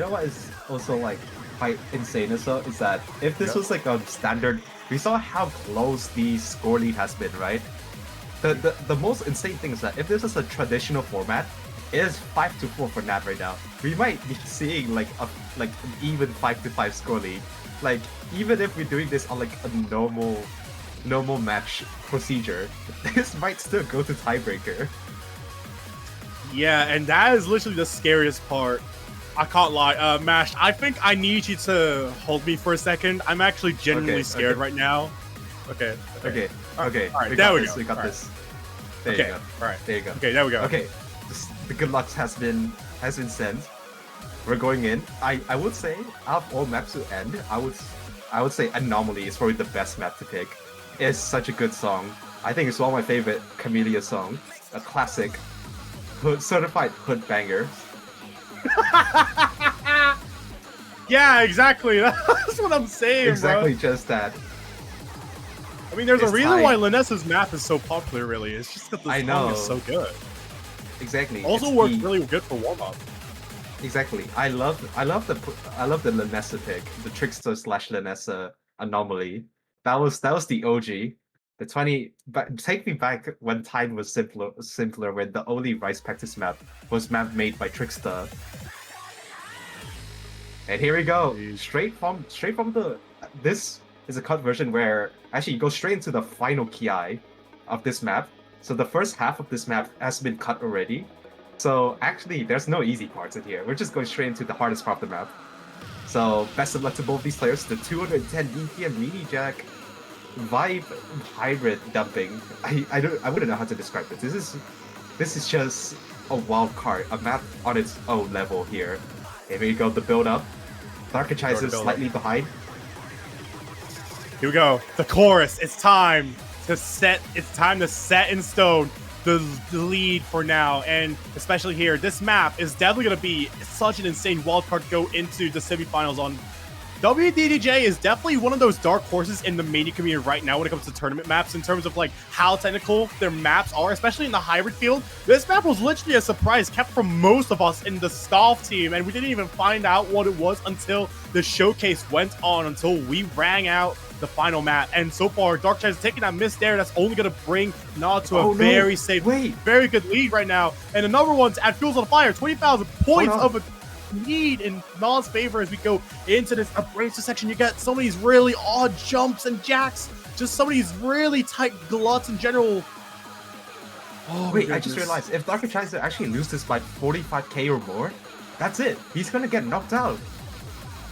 what is also like quite insane is that if this was like a standard, we saw how close the score lead has been, right? The most insane thing is that if this is a traditional format, it is 5-4 for Naad right now. We might be seeing like an even 5-5 score lead. Like, even if we're doing this on like a normal match procedure, this might still go to tiebreaker. Yeah, and that is literally the scariest part. I can't lie. Mash, I think I need you to hold me for a second. I'm actually genuinely scared right now. Okay. All right, there we go. We got this. There you go. All right. There you go. Okay, there we go. Okay. The good luck has been sent. We're going in. I would say out of all maps to end, I would say Anomaly is probably the best map to pick. It's such a good song. I think it's one of my favorite Camellia songs. A classic. Certified hood banger. Yeah, exactly. That's what I'm saying, Exactly, bro. just that. I mean, there's a reason why Linessa's map is so popular, really. It's just that the song is so good. Exactly. Also works really good for warm-up. Exactly. I love the Linessa pick, the Trickster / Linessa Anomaly. That was the OG. The 20, but take me back when time was simpler, when the only Rice practice map was made by Trickster. And here we go, straight from the. This is a cut version where actually you go straight into the final ki of this map. So the first half of this map has been cut already. So actually, there's no easy parts in here. We're just going straight into the hardest part of the map. So best of luck to both these players. The 210 BPM Meanie Jack vibe hybrid dumping. I wouldn't know how to describe it. This is just a wild card, a map on its own level here. Here we go, the build up. Darkhechiser slightly behind. Here we go. The chorus. It's time to set. It's time to set in stone the lead for now, and especially here, this map is definitely going to be such an insane wildcard to go into the semifinals on. WDDJ is definitely one of those dark horses in the Mania community right now when it comes to tournament maps in terms of like how technical their maps are, especially in the hybrid field. This map was literally a surprise kept from most of us in the Staff team, and we didn't even find out what it was until the showcase went on, until we rang out the final map. And so far, Darkhechiser is taking that miss there. That's only going to bring Naaaad to a very safe, very good lead right now. And another one's at Fuels on Fire, 20,000 points of a lead in Naaad's favor as we go into this abrasive section. You get some of these really odd jumps and jacks, just some of these really tight gluts in general. Oh, wait, I just realized if Darkhechiser actually loses by 45k or more, that's it. He's going to get knocked out.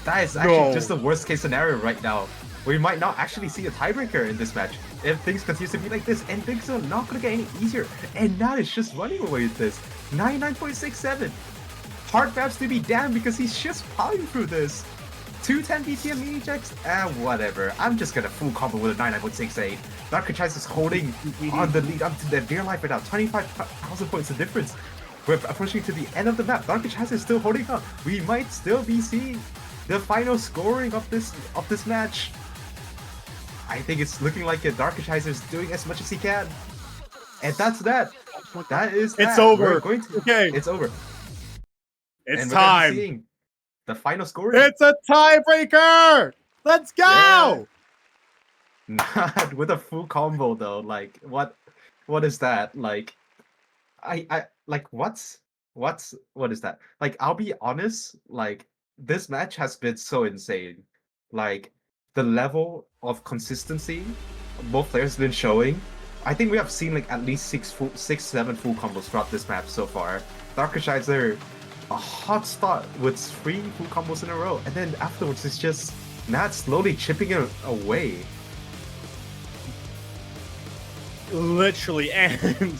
That is actually just the worst case scenario right now. We might not actually see a tiebreaker in this match if things continue to be like this, and things are not going to get any easier. And Naaaad is just running away with this. 99.67. Hard maps to be damned because he's just plowing through this. 210 BPM mini checks, whatever. I'm just going to full combo with a 99.68. Darkhechiser is holding on the lead up to their dear life right now. 25,000 points of difference. We're approaching to the end of the map. Darkhechiser is still holding on. We might still be seeing the final scoring of this match. I think it's looking like Darkhechiser is doing as much as he can. And that's that. That is that. It's over. Okay. It's over. It's time. Seeing the final scoring. It's a tiebreaker. Let's go. Yeah. Not with a full combo though. Like what is that? Like I like what is that? Like I'll be honest, like this match has been so insane. Like the level of consistency both players have been showing. I think we have seen like at least 7 full combos throughout this match so far. Darkhechiser, a hot start with 3 full combos in a row, and then afterwards it's just Naaaad slowly chipping it away. Literally, and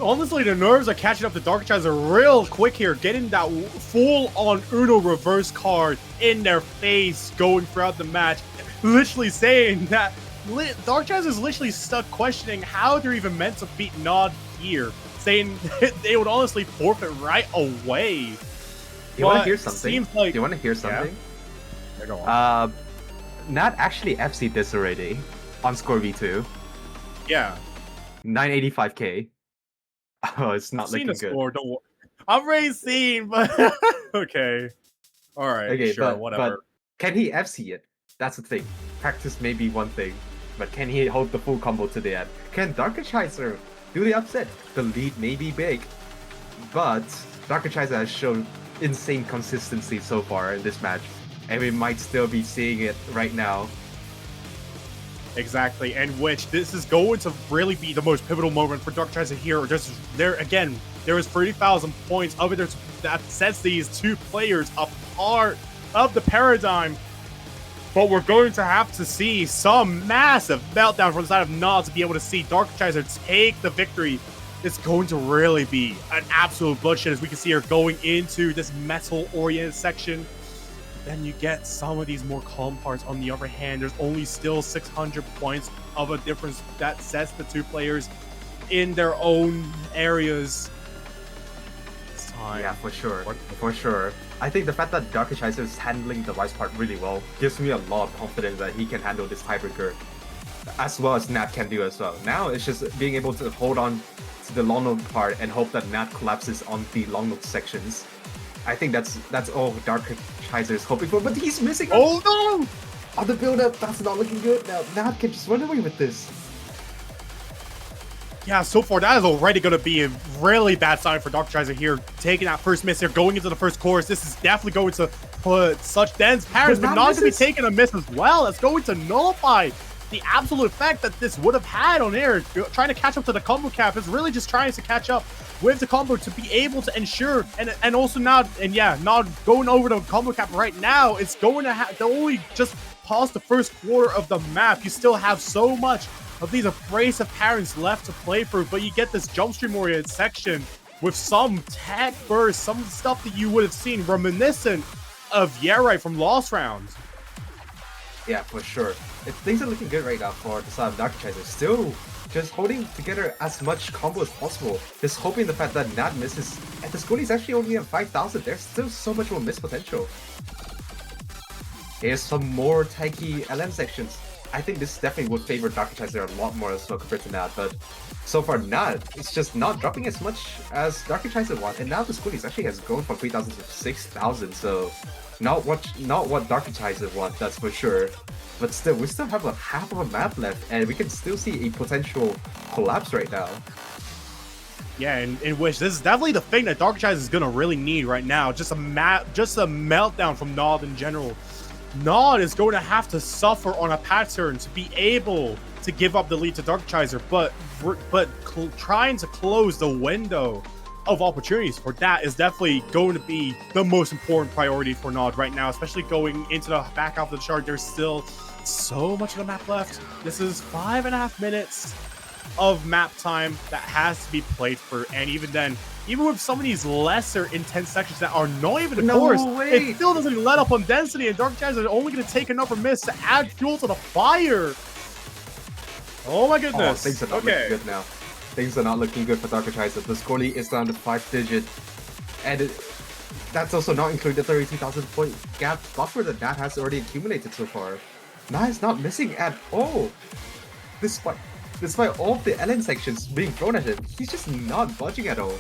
honestly, the nerves are catching up to Darkhechiser real quick here, getting that full-on Uno reverse card in their face going throughout the match. Literally saying that Darkhechiser is literally stuck questioning how they're even meant to beat Naaaad here, saying they would honestly forfeit right away. You want to hear something? Seems like, you want to hear something? Yeah, go on. Naaaad actually FC'd this already on Score V2. Yeah. 985k. Oh, it's not looking good. Score, don't worry. I've already seen, but okay. All right, okay, sure, but, whatever. But can he FC it? That's the thing. Practice may be one thing, but can he hold the full combo to the end? Can Darkhechiser do the upset? The lead may be big, but Darkhechiser has shown insane consistency so far in this match, and we might still be seeing it right now. Exactly, and which this is going to really be the most pivotal moment for Darkhechiser here. Just there again, there is 30,000 points of it that sets these two players apart of the paradigm. But we're going to have to see some massive meltdown from the side of Naaaad to be able to see Darkhechiser take the victory. It's going to really be an absolute bloodshed as we can see her going into this metal-oriented section. Then you get some of these more calm parts. On the other hand, there's only still 600 points of a difference that sets the two players in their own areas. It's time. Yeah, for sure. For sure. I think the fact that Darkhechiser is handling the Rise part really well gives me a lot of confidence that he can handle this tiebreaker as well as Naaaad can do as well. Now it's just being able to hold on to the long note part and hope that Naaaad collapses on the long note sections. I think that's all Darkhechiser is hoping for, but he's missing. Oh no! On the build-up, that's not looking good now. Naaaad can just run away with this. Yeah, so far that is already going to be a really bad sign for Darkhechiser here. Taking that first miss here, going into the first course. This is definitely going to put such dense parries, but not going to be taking a miss as well. It's going to nullify the absolute effect that this would have had on air. Trying to catch up to the combo cap is really just trying to catch up with the combo to be able to ensure, and also not going over the combo cap right now. It's going to have to only just pause the first quarter of the map. You still have so much of these abrasive parries left to play for, but you get this jump stream oriented section with some tech burst, some stuff that you would have seen reminiscent of Yerai from Lost Rounds. Yeah, for sure. Things are looking good right now for the side of Darkhechiser. Still just holding together as much combo as possible. Just hoping the fact that Naaaad misses. And the score is actually only at 5,000. There's still so much more miss potential. Here's some more tanky LM sections. I think this definitely would favor Darkhechiser a lot more as well compared to Naaaad, but so far Naaaad is just not dropping as much as Darkhechiser wants, and now the scoring actually has grown from 3,000 to 6,000, so not what Darkhechiser wants, that's for sure. But still, we still have a half of a map left, and we can still see a potential collapse right now. Yeah, in which this is definitely the thing that Darkhechiser is gonna really need right now. Just a meltdown from Naaaad in general. Naaaad is going to have to suffer on a pattern to be able to give up the lead to Darkhechiser, but trying to close the window of opportunities for that is definitely going to be the most important priority for Naaaad right now, especially going into the back half of the chart. There's still so much of the map left. This is 5.5 minutes of map time that has to be played for, and even then, even with some of these lesser intense sections that are not even a course, it still doesn't let up on density, and Darkhechiser is only going to take another miss to add fuel to the fire. Oh my goodness. Oh, things are not looking good now. Things are not looking good for Darkhechiser. The score lead is down to 5 digit, and that's also not including the 32,000 point gap buffer that Naaaad has already accumulated so far. Naaaad is not missing at all. Despite all of the LN sections being thrown at him, he's just not budging at all.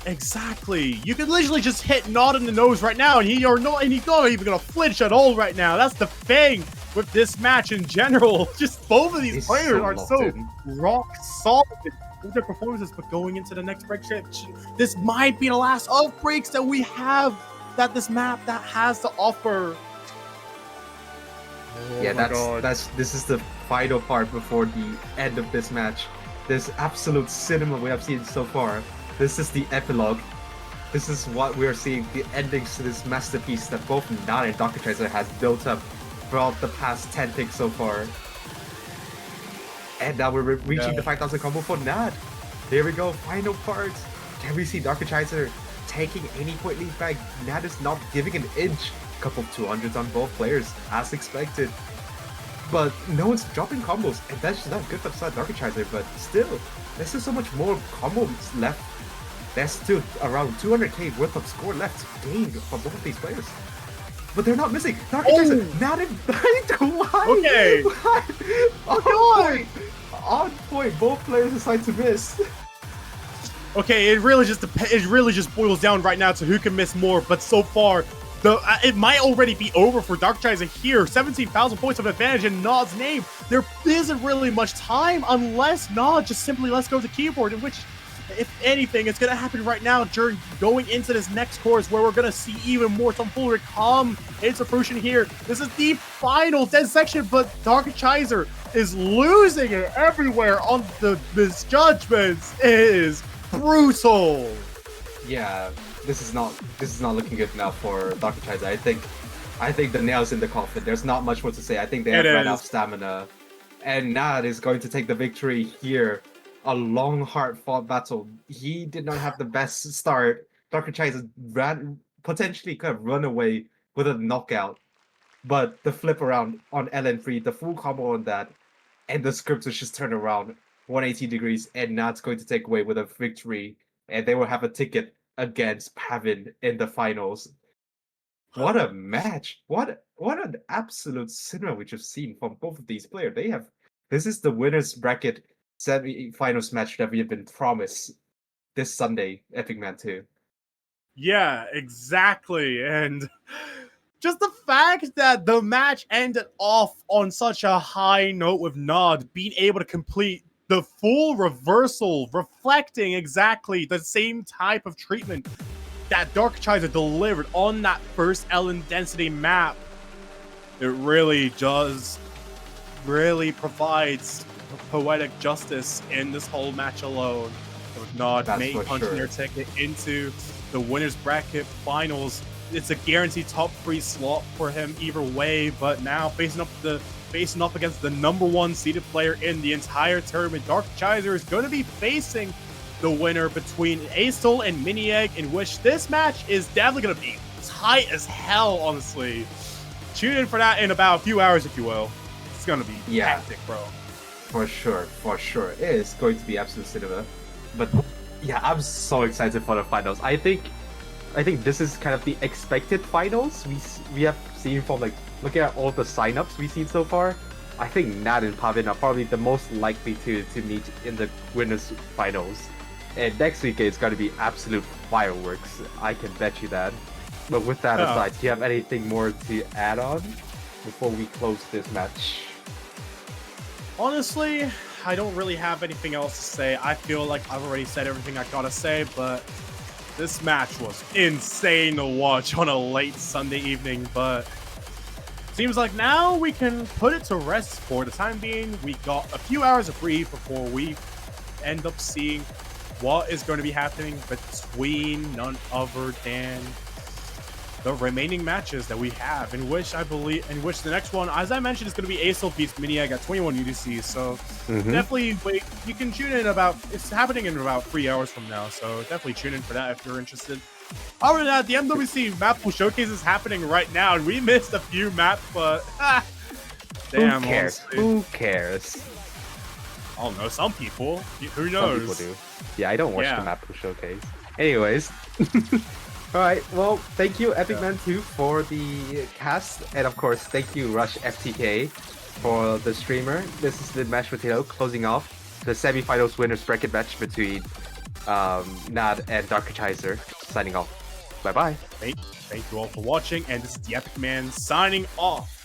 Exactly. You can literally just hit Naaaad in the nose right now, and he's not even gonna flinch at all right now. That's the thing with this match in general. Just both of these players are so rock solid with their performances. But going into the next break section, this might be the last of breaks that we have that this map that has to offer. Oh yeah, this is the final part before the end of this match. This absolute cinema we have seen so far. This is the epilogue. This is what we are seeing, the endings to this masterpiece that both Naaaad and Darkhechiser has built up throughout the past 10 picks so far. And now we're reaching the 5,000 combo for Naaaad. Here we go, final part. Can we see Darkhechiser taking any point lead back? Naaaad is not giving an inch. Couple of 200s on both players, as expected. But no one's dropping combos, and that's just not good for the side of Darkhechiser, but still, there's still so much more combos left. There's still around 200k worth of score left to gain from both of these players. But they're not missing. Darkhechiser, not in why? Okay. On point. Both players decide to miss. Okay, it really just boils down right now to who can miss more. But so far, it might already be over for Darkhechiser here. 17,000 points of advantage in Naaad's name. There isn't really much time unless Naaaad just simply lets go of the keyboard, in which, if anything, it's going to happen right now during going into this next course where we're going to see even more tomfoolery come into fruition here. This is the final dead section, but Darkhechiser is losing it everywhere on the misjudgments. It is brutal. Yeah, this is not looking good now for Darkhechiser. I think the nail's in the coffin. There's not much more to say. I think they have run out of stamina. And Naaaad is going to take the victory here. A long, hard-fought battle. He did not have the best start. Darkhechiser potentially could have run away with a knockout. But the flip around on LN3, the full combo on that, and the script was just turned around 180 degrees, and Naad's going to take away with a victory. And they will have a ticket against Pavin in the finals. What a match! What an absolute cinema we just seen from both of these players. This is the winners bracket semi-finals match that we have been promised this Sunday, Epic Man 2. Yeah, exactly. And just the fact that the match ended off on such a high note with Naaaad being able to complete the full reversal, reflecting exactly the same type of treatment that Darkhechiser delivered on that first Ellen Density map. It really provides poetic justice in this whole match alone. With Naaaad That's for punching sure. their ticket into the winner's bracket finals. It's a guaranteed top 3 slot for him either way, but now facing up against the #1 seeded player in the entire tournament, Darkhechiser is going to be facing the winner between Acel and Miniegg, in which this match is definitely going to be tight as hell, honestly. Tune in for that in about a few hours, if you will. It's going to be hectic, bro. For sure. It is going to be absolute cinema. But yeah, I'm so excited for the finals. I think this is kind of the expected finals we have seen from, like, looking at all the signups we've seen so far. I think Naaaad and Pavin are probably the most likely to meet in the winners finals. And next week it's going to be absolute fireworks. I can bet you that. But with that aside, do you have anything more to add on before we close this match? Honestly, I don't really have anything else to say. I feel like I've already said everything I gotta say, but this match was insane to watch on a late Sunday evening, but seems like now we can put it to rest for the time being. We got a few hours of brief before we end up seeing what is going to be happening between none other than the remaining matches that we have, in which the next one, as I mentioned, is going to be Acel beats Miniegg at 21 UTC. So definitely wait. You can tune in it's happening in about 3 hours from now. So definitely tune in for that if you're interested. Other than that, the MWC map pool showcase is happening right now, and we missed a few maps, but damn, who cares? honestly. Who cares? I don't know. Some people. Who knows? Some people do. Yeah, I don't watch Yeah. the map showcase. Anyways. Alright, well, thank you, Epic Man 2, for the cast. And of course, thank you, Rush FTK, for the streamer. This is the match potato closing off the semifinals winners bracket match between Naaaad and Darkhechiser. Signing off. Bye bye. Thank you all for watching, and this is the Epic Man signing off.